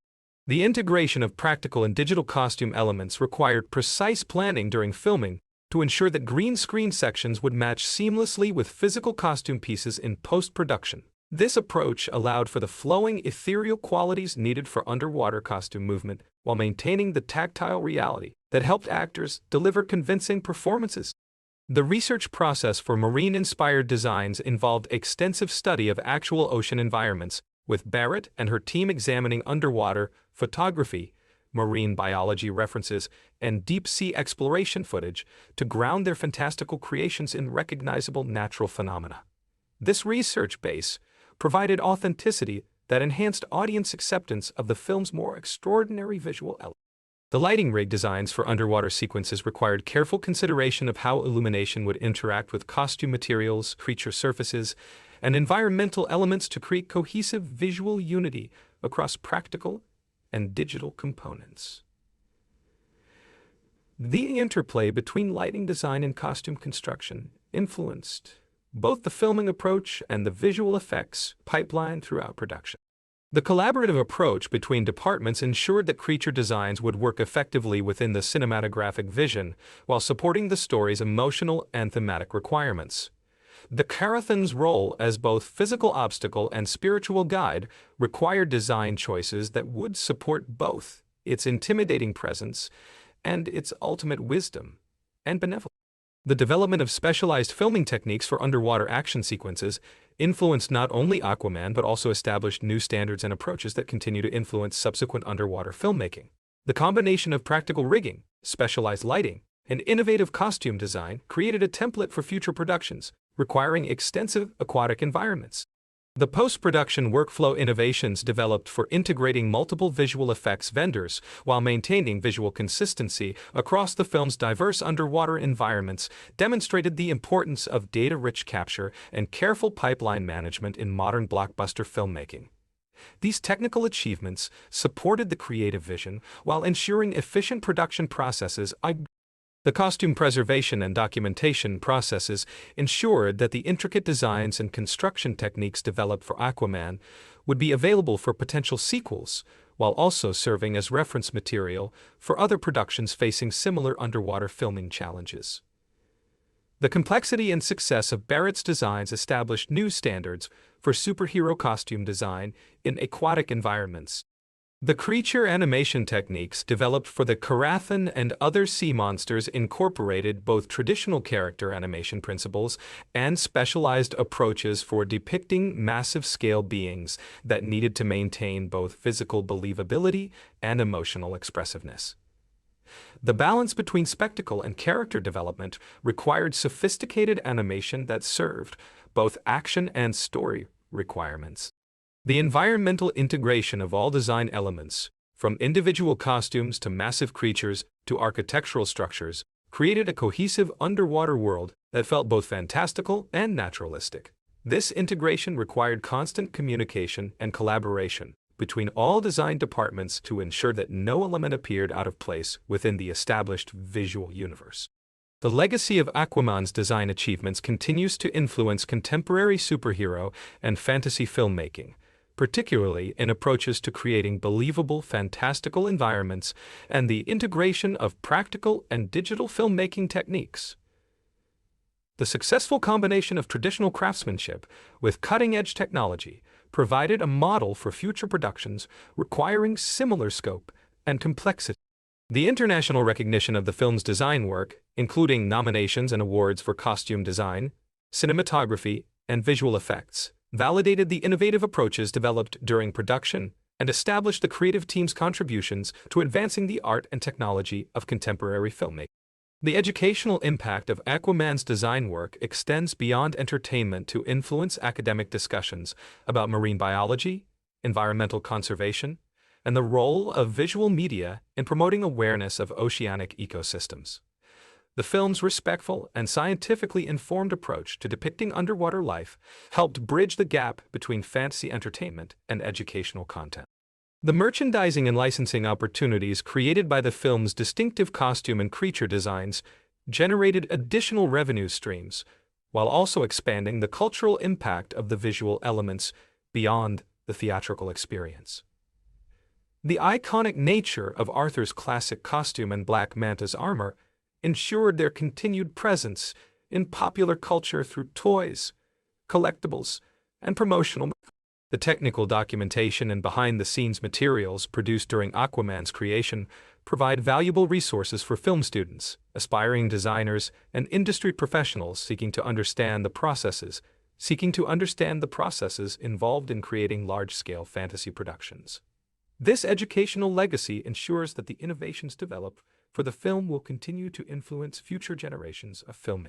The integration of practical and digital costume elements required precise planning during filming to ensure that green screen sections would match seamlessly with physical costume pieces in post-production. This approach allowed for the flowing, ethereal qualities needed for underwater costume movement while maintaining the tactile reality that helped actors deliver convincing performances. The research process for marine-inspired designs involved extensive study of actual ocean environments, with Barrett and her team examining underwater photography, marine biology references, and deep-sea exploration footage to ground their fantastical creations in recognizable natural phenomena. This research base provided authenticity that enhanced audience acceptance of the film's more extraordinary visual elements. The lighting rig designs for underwater sequences required careful consideration of how illumination would interact with costume materials, creature surfaces, and environmental elements to create cohesive visual unity across practical and digital components. The interplay between lighting design and costume construction influenced both the filming approach and the visual effects pipeline throughout production. The collaborative approach between departments ensured that creature designs would work effectively within the cinematographic vision while supporting the story's emotional and thematic requirements. The Karathan's role as both physical obstacle and spiritual guide required design choices that would support both its intimidating presence and its ultimate wisdom and benevolence. The development of specialized filming techniques for underwater action sequences influenced not only Aquaman but also established new standards and approaches that continue to influence subsequent underwater filmmaking. The combination of practical rigging, specialized lighting, and innovative costume design created a template for future productions, requiring extensive aquatic environments. The post-production workflow innovations developed for integrating multiple visual effects vendors while maintaining visual consistency across the film's diverse underwater environments demonstrated the importance of data-rich capture and careful pipeline management in modern blockbuster filmmaking. These technical achievements supported the creative vision while ensuring efficient production processes. The costume preservation and documentation processes ensured that the intricate designs and construction techniques developed for Aquaman would be available for potential sequels, while also serving as reference material for other productions facing similar underwater filming challenges. The complexity and success of Barrett's designs established new standards for superhero costume design in aquatic environments. The creature animation techniques developed for the Karathan and other sea monsters incorporated both traditional character animation principles and specialized approaches for depicting massive-scale beings that needed to maintain both physical believability and emotional expressiveness. The balance between spectacle and character development required sophisticated animation that served both action and story requirements. The environmental integration of all design elements, from individual costumes to massive creatures to architectural structures, created a cohesive underwater world that felt both fantastical and naturalistic. This integration required constant communication and collaboration between all design departments to ensure that no element appeared out of place within the established visual universe. The legacy of Aquaman's design achievements continues to influence contemporary superhero and fantasy filmmaking, particularly in approaches to creating believable, fantastical environments and the integration of practical and digital filmmaking techniques. The successful combination of traditional craftsmanship with cutting-edge technology provided a model for future productions requiring similar scope and complexity. The international recognition of the film's design work, including nominations and awards for costume design, cinematography, and visual effects, validated the innovative approaches developed during production and established the creative team's contributions to advancing the art and technology of contemporary filmmaking. The educational impact of Aquaman's design work extends beyond entertainment to influence academic discussions about marine biology, environmental conservation, and the role of visual media in promoting awareness of oceanic ecosystems. The film's respectful and scientifically informed approach to depicting underwater life helped bridge the gap between fantasy entertainment and educational content. The merchandising and licensing opportunities created by the film's distinctive costume and creature designs generated additional revenue streams, while also expanding the cultural impact of the visual elements beyond the theatrical experience. The iconic nature of Arthur's classic costume and Black Manta's armor ensured their continued presence in popular culture through toys, collectibles, and promotional. The technical documentation and behind-the-scenes materials produced during Aquaman's creation provide valuable resources for film students, aspiring designers, and industry professionals seeking to understand the processes involved in creating large-scale fantasy productions. This educational legacy ensures that the innovations developed for the film will continue to influence future generations of filmmakers.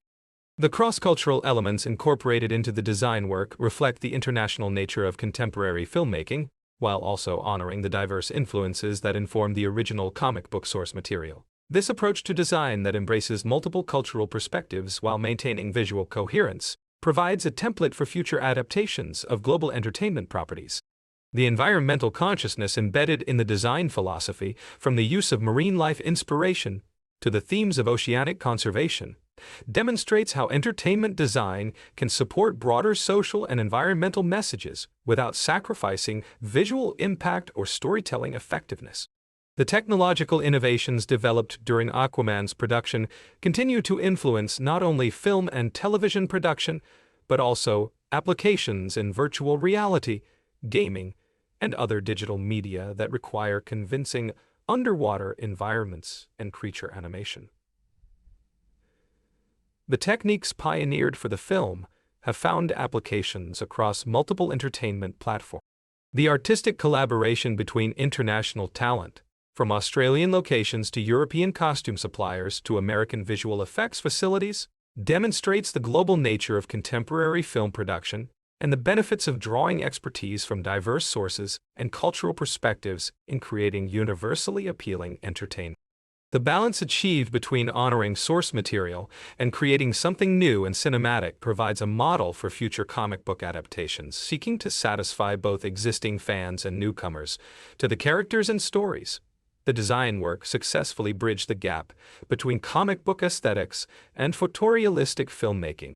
The cross-cultural elements incorporated into the design work reflect the international nature of contemporary filmmaking, while also honoring the diverse influences that inform the original comic book source material. This approach to design that embraces multiple cultural perspectives while maintaining visual coherence provides a template for future adaptations of global entertainment properties. The environmental consciousness embedded in the design philosophy, from the use of marine life inspiration to the themes of oceanic conservation, demonstrates how entertainment design can support broader social and environmental messages without sacrificing visual impact or storytelling effectiveness. The technological innovations developed during Aquaman's production continue to influence not only film and television production, but also applications in virtual reality, gaming, and other digital media that require convincing underwater environments and creature animation. The techniques pioneered for the film have found applications across multiple entertainment platforms. The artistic collaboration between international talent, from Australian locations to European costume suppliers to American visual effects facilities, demonstrates the global nature of contemporary film production and the benefits of drawing expertise from diverse sources and cultural perspectives in creating universally appealing entertainment. The balance achieved between honoring source material and creating something new and cinematic provides a model for future comic book adaptations seeking to satisfy both existing fans and newcomers to the characters and stories. The design work successfully bridged the gap between comic book aesthetics and photorealistic filmmaking.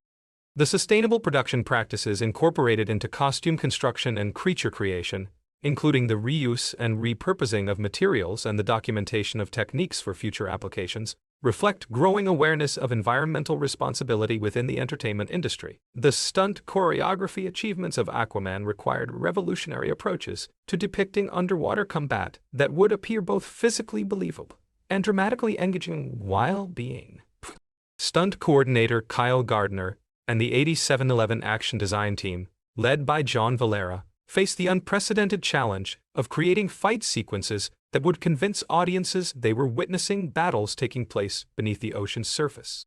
The sustainable production practices incorporated into costume construction and creature creation, including the reuse and repurposing of materials and the documentation of techniques for future applications, reflect growing awareness of environmental responsibility within the entertainment industry. The stunt choreography achievements of Aquaman required revolutionary approaches to depicting underwater combat that would appear both physically believable and dramatically engaging while being. Stunt coordinator Kyle Gardner and the 8711 action design team, led by John Valera, faced the unprecedented challenge of creating fight sequences that would convince audiences they were witnessing battles taking place beneath the ocean's surface.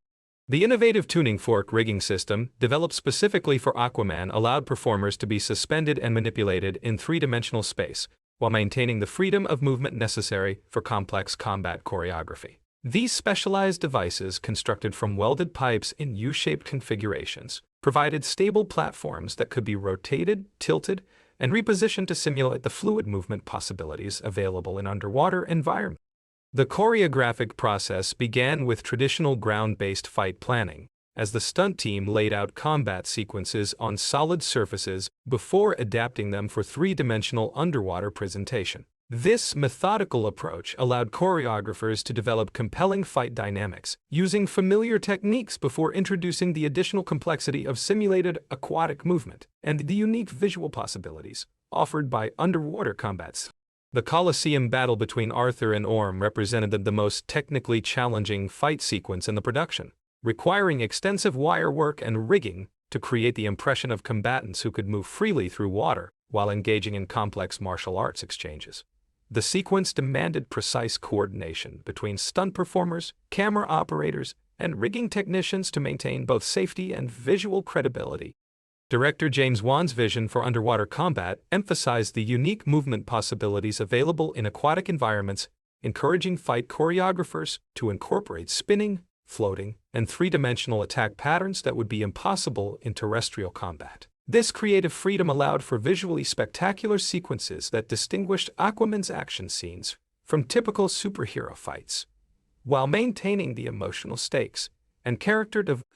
The innovative tuning fork rigging system, developed specifically for Aquaman, allowed performers to be suspended and manipulated in three-dimensional space, while maintaining the freedom of movement necessary for complex combat choreography. These specialized devices, constructed from welded pipes in U-shaped configurations, provided stable platforms that could be rotated, tilted, and repositioned to simulate the fluid movement possibilities available in underwater environments. The choreographic process began with traditional ground-based fight planning, as the stunt team laid out combat sequences on solid surfaces before adapting them for three-dimensional underwater presentation. This methodical approach allowed choreographers to develop compelling fight dynamics, using familiar techniques before introducing the additional complexity of simulated aquatic movement and the unique visual possibilities offered by underwater combats. The Colosseum battle between Arthur and Orm represented the most technically challenging fight sequence in the production, requiring extensive wire work and rigging to create the impression of combatants who could move freely through water while engaging in complex martial arts exchanges. The sequence demanded precise coordination between stunt performers, camera operators, and rigging technicians to maintain both safety and visual credibility. Director James Wan's vision for underwater combat emphasized the unique movement possibilities available in aquatic environments, encouraging fight choreographers to incorporate spinning, floating, and three-dimensional attack patterns that would be impossible in terrestrial combat. This creative freedom allowed for visually spectacular sequences that distinguished Aquaman's action scenes from typical superhero fights, while maintaining the emotional stakes and character development.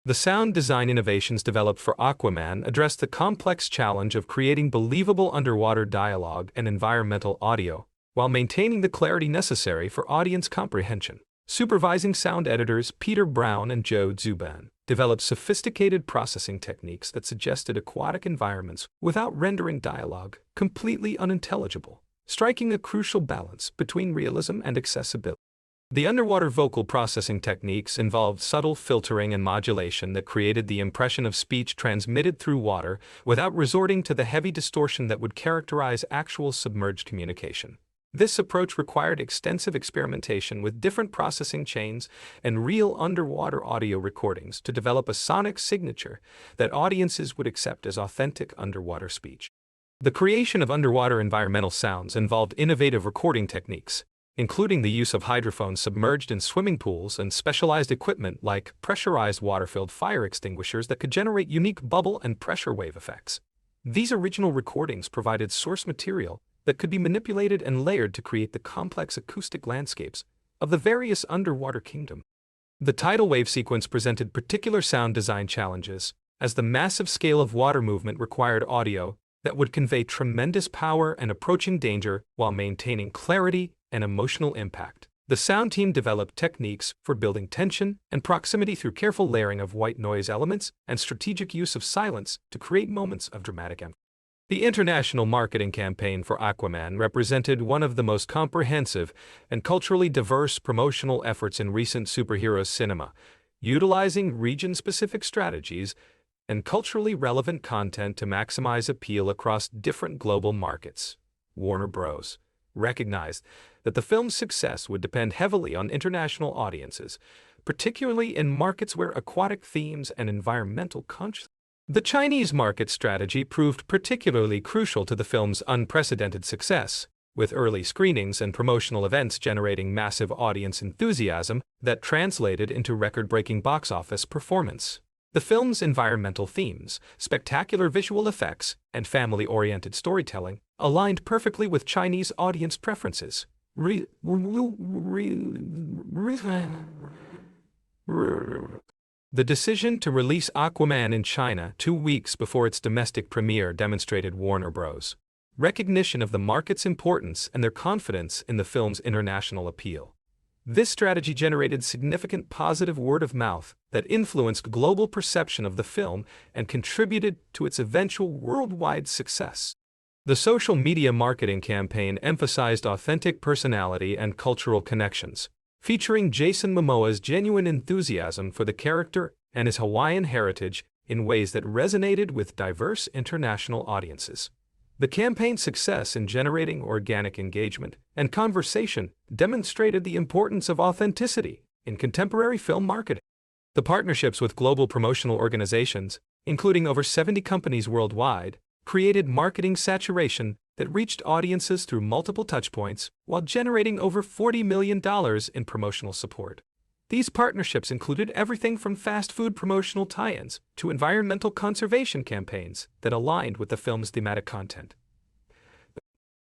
The sound design innovations developed for Aquaman addressed the complex challenge of creating believable underwater dialogue and environmental audio while maintaining the clarity necessary for audience comprehension. Supervising sound editors Peter Brown and Joe Zuban developed sophisticated processing techniques that suggested aquatic environments without rendering dialogue completely unintelligible, striking a crucial balance between realism and accessibility. The underwater vocal processing techniques involved subtle filtering and modulation that created the impression of speech transmitted through water without resorting to the heavy distortion that would characterize actual submerged communication. This approach required extensive experimentation with different processing chains and real underwater audio recordings to develop a sonic signature that audiences would accept as authentic underwater speech. The creation of underwater environmental sounds involved innovative recording techniques, including the use of hydrophones submerged in swimming pools and specialized equipment like pressurized water-filled fire extinguishers that could generate unique bubble and pressure wave effects. These original recordings provided source material that could be manipulated and layered to create the complex acoustic landscapes of the various underwater kingdoms. The tidal wave sequence presented particular sound design challenges, as the massive scale of water movement required audio that would convey tremendous power and approaching danger while maintaining clarity and emotional impact. The sound team developed techniques for building tension and proximity through careful layering of white noise elements and strategic use of silence to create moments of dramatic emphasis. The international marketing campaign for Aquaman represented one of the most comprehensive and culturally diverse promotional efforts in recent superhero cinema, utilizing region-specific strategies and culturally relevant content to maximize appeal across different global markets. Warner Bros. Recognized that the film's success would depend heavily on international audiences, particularly in markets where aquatic themes and environmental consciousness. The Chinese market strategy proved particularly crucial to the film's unprecedented success, with early screenings and promotional events generating massive audience enthusiasm that translated into record-breaking box office performance. The film's environmental themes, spectacular visual effects, and family-oriented storytelling aligned perfectly with Chinese audience preferences. The decision to release Aquaman in China 2 weeks before its domestic premiere demonstrated Warner Bros. Recognition of the market's importance and their confidence in the film's international appeal. This strategy generated significant positive word of mouth that influenced global perception of the film and contributed to its eventual worldwide success. The social media marketing campaign emphasized authentic personality and cultural connections, featuring Jason Momoa's genuine enthusiasm for the character and his Hawaiian heritage in ways that resonated with diverse international audiences. The campaign's success in generating organic engagement and conversation demonstrated the importance of authenticity in contemporary film marketing. The partnerships with global promotional organizations, including over 70 companies worldwide, created marketing saturation that reached audiences through multiple touchpoints while generating over $40 million in promotional support. These partnerships included everything from fast food promotional tie-ins to environmental conservation campaigns that aligned with the film's thematic content.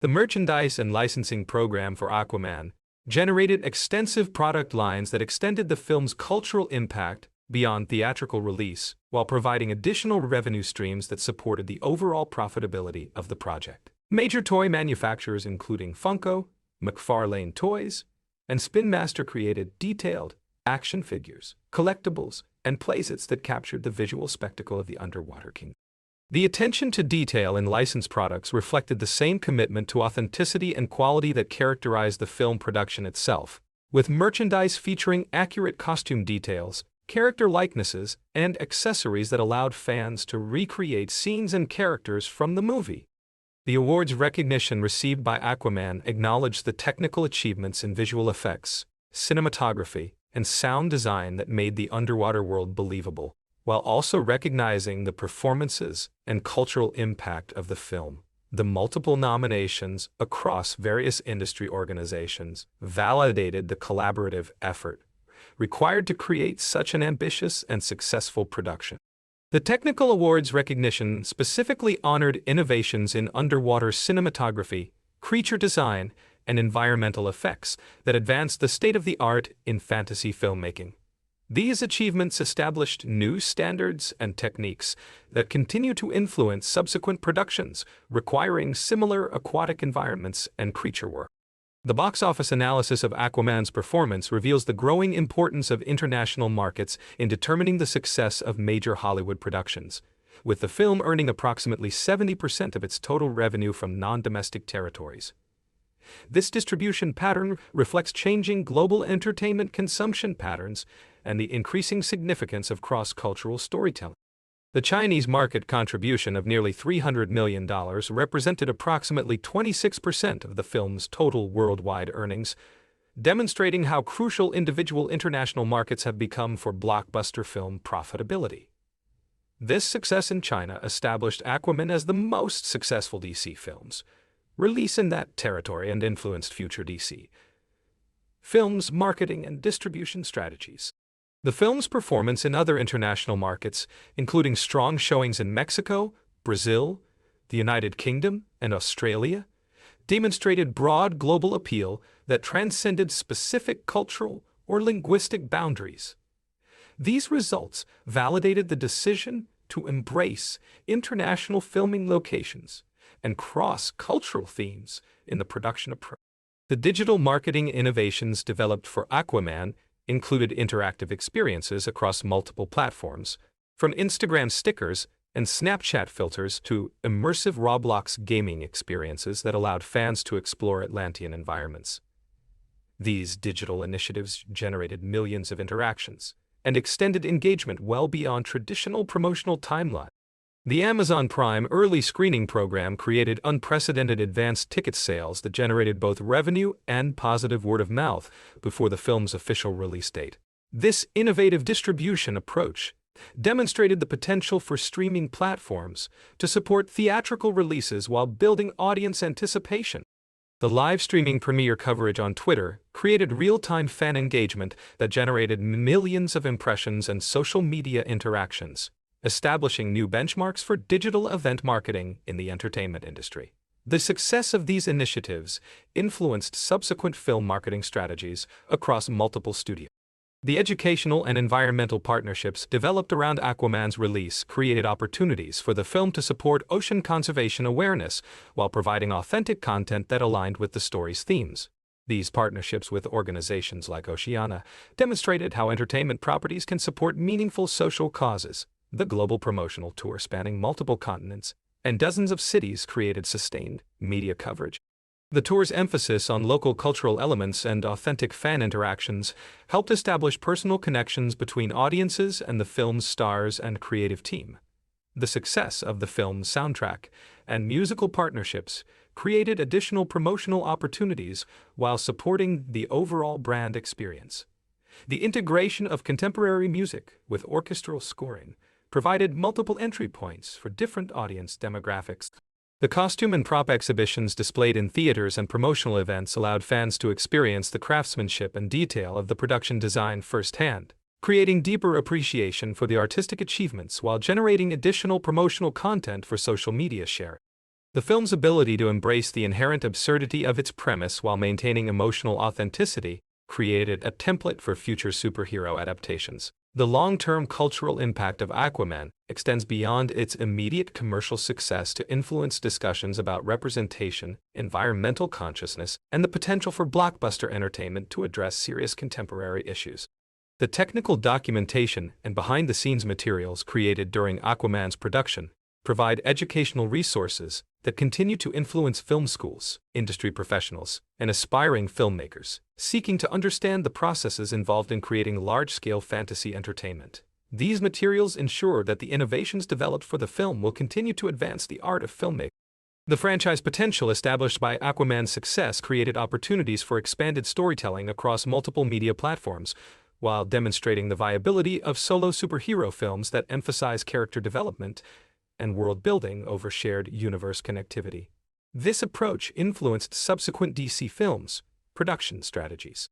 The merchandise and licensing program for Aquaman generated extensive product lines that extended the film's cultural impact beyond theatrical release, while providing additional revenue streams that supported the overall profitability of the project. Major toy manufacturers including Funko, McFarlane Toys, and Spin Master created detailed action figures, collectibles, and playsets that captured the visual spectacle of the underwater kingdom. The attention to detail in licensed products reflected the same commitment to authenticity and quality that characterized the film production itself, with merchandise featuring accurate costume details, character likenesses, and accessories that allowed fans to recreate scenes and characters from the movie. The awards recognition received by Aquaman acknowledged the technical achievements in visual effects, cinematography, and sound design that made the underwater world believable, while also recognizing the performances and cultural impact of the film. The multiple nominations across various industry organizations validated the collaborative effort required to create such an ambitious and successful production. The technical awards recognition specifically honored innovations in underwater cinematography, creature design, and environmental effects that advanced the state-of-the-art in fantasy filmmaking. These achievements established new standards and techniques that continue to influence subsequent productions requiring similar aquatic environments and creature work. The box office analysis of Aquaman's performance reveals the growing importance of international markets in determining the success of major Hollywood productions, with the film earning approximately 70% of its total revenue from non-domestic territories. This distribution pattern reflects changing global entertainment consumption patterns and the increasing significance of cross-cultural storytelling. The Chinese market contribution of nearly $300 million represented approximately 26% of the film's total worldwide earnings, demonstrating how crucial individual international markets have become for blockbuster film profitability. This success in China established Aquaman as the most successful DC film's release in that territory and influenced future DC films' marketing and distribution strategies. The film's performance in other international markets, including strong showings in Mexico, Brazil, the United Kingdom, and Australia, demonstrated broad global appeal that transcended specific cultural or linguistic boundaries. These results validated the decision to embrace international filming locations and cross-cultural themes in the production approach. The digital marketing innovations developed for Aquaman included interactive experiences across multiple platforms, from Instagram stickers and Snapchat filters to immersive Roblox gaming experiences that allowed fans to explore Atlantean environments. These digital initiatives generated millions of interactions and extended engagement well beyond traditional promotional timelines. The Amazon Prime early screening program created unprecedented advanced ticket sales that generated both revenue and positive word of mouth before the film's official release date. This innovative distribution approach demonstrated the potential for streaming platforms to support theatrical releases while building audience anticipation. The live streaming premiere coverage on Twitter created real-time fan engagement that generated millions of impressions and social media interactions, establishing new benchmarks for digital event marketing in the entertainment industry. The success of these initiatives influenced subsequent film marketing strategies across multiple studios. The educational and environmental partnerships developed around Aquaman's release created opportunities for the film to support ocean conservation awareness while providing authentic content that aligned with the story's themes. These partnerships with organizations like Oceana demonstrated how entertainment properties can support meaningful social causes. The global promotional tour spanning multiple continents and dozens of cities created sustained media coverage. The tour's emphasis on local cultural elements and authentic fan interactions helped establish personal connections between audiences and the film's stars and creative team. The success of the film's soundtrack and musical partnerships created additional promotional opportunities while supporting the overall brand experience. The integration of contemporary music with orchestral scoring provided multiple entry points for different audience demographics. The costume and prop exhibitions displayed in theaters and promotional events allowed fans to experience the craftsmanship and detail of the production design firsthand, creating deeper appreciation for the artistic achievements while generating additional promotional content for social media sharing. The film's ability to embrace the inherent absurdity of its premise while maintaining emotional authenticity created a template for future superhero adaptations. The long-term cultural impact of Aquaman extends beyond its immediate commercial success to influence discussions about representation, environmental consciousness, and the potential for blockbuster entertainment to address serious contemporary issues. The technical documentation and behind-the-scenes materials created during Aquaman's production provide educational resources that continue to influence film schools, industry professionals, and aspiring filmmakers seeking to understand the processes involved in creating large-scale fantasy entertainment. These materials ensure that the innovations developed for the film will continue to advance the art of filmmaking. The franchise potential established by Aquaman's success created opportunities for expanded storytelling across multiple media platforms, while demonstrating the viability of solo superhero films that emphasize character development and world-building over shared universe connectivity. This approach influenced subsequent DC films' production strategies.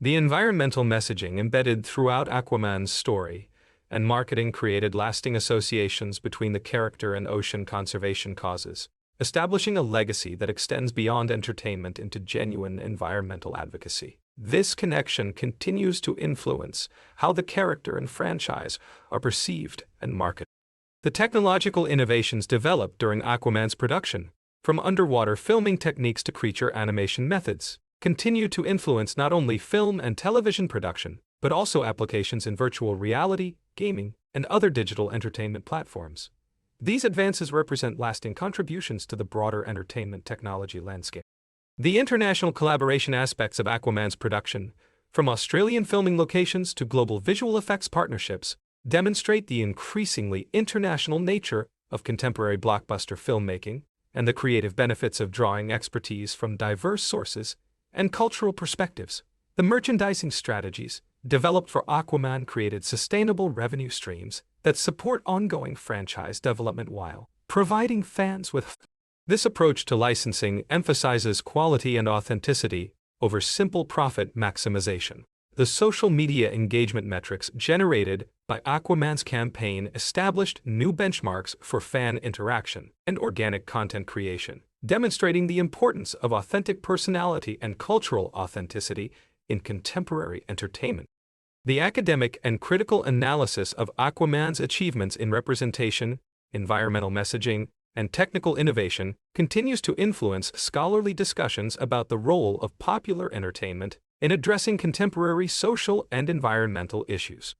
The environmental messaging embedded throughout Aquaman's story and marketing created lasting associations between the character and ocean conservation causes, establishing a legacy that extends beyond entertainment into genuine environmental advocacy. This connection continues to influence how the character and franchise are perceived and marketed. The technological innovations developed during Aquaman's production, from underwater filming techniques to creature animation methods, continue to influence not only film and television production, but also applications in virtual reality, gaming, and other digital entertainment platforms. These advances represent lasting contributions to the broader entertainment technology landscape. The international collaboration aspects of Aquaman's production, from Australian filming locations to global visual effects partnerships, demonstrate the increasingly international nature of contemporary blockbuster filmmaking and the creative benefits of drawing expertise from diverse sources and cultural perspectives. The merchandising strategies developed for Aquaman created sustainable revenue streams that support ongoing franchise development while providing fans with. This approach to licensing emphasizes quality and authenticity over simple profit maximization. The social media engagement metrics generated by Aquaman's campaign established new benchmarks for fan interaction and organic content creation, demonstrating the importance of authentic personality and cultural authenticity in contemporary entertainment. The academic and critical analysis of Aquaman's achievements in representation, environmental messaging, and technical innovation continues to influence scholarly discussions about the role of popular entertainment in addressing contemporary social and environmental issues.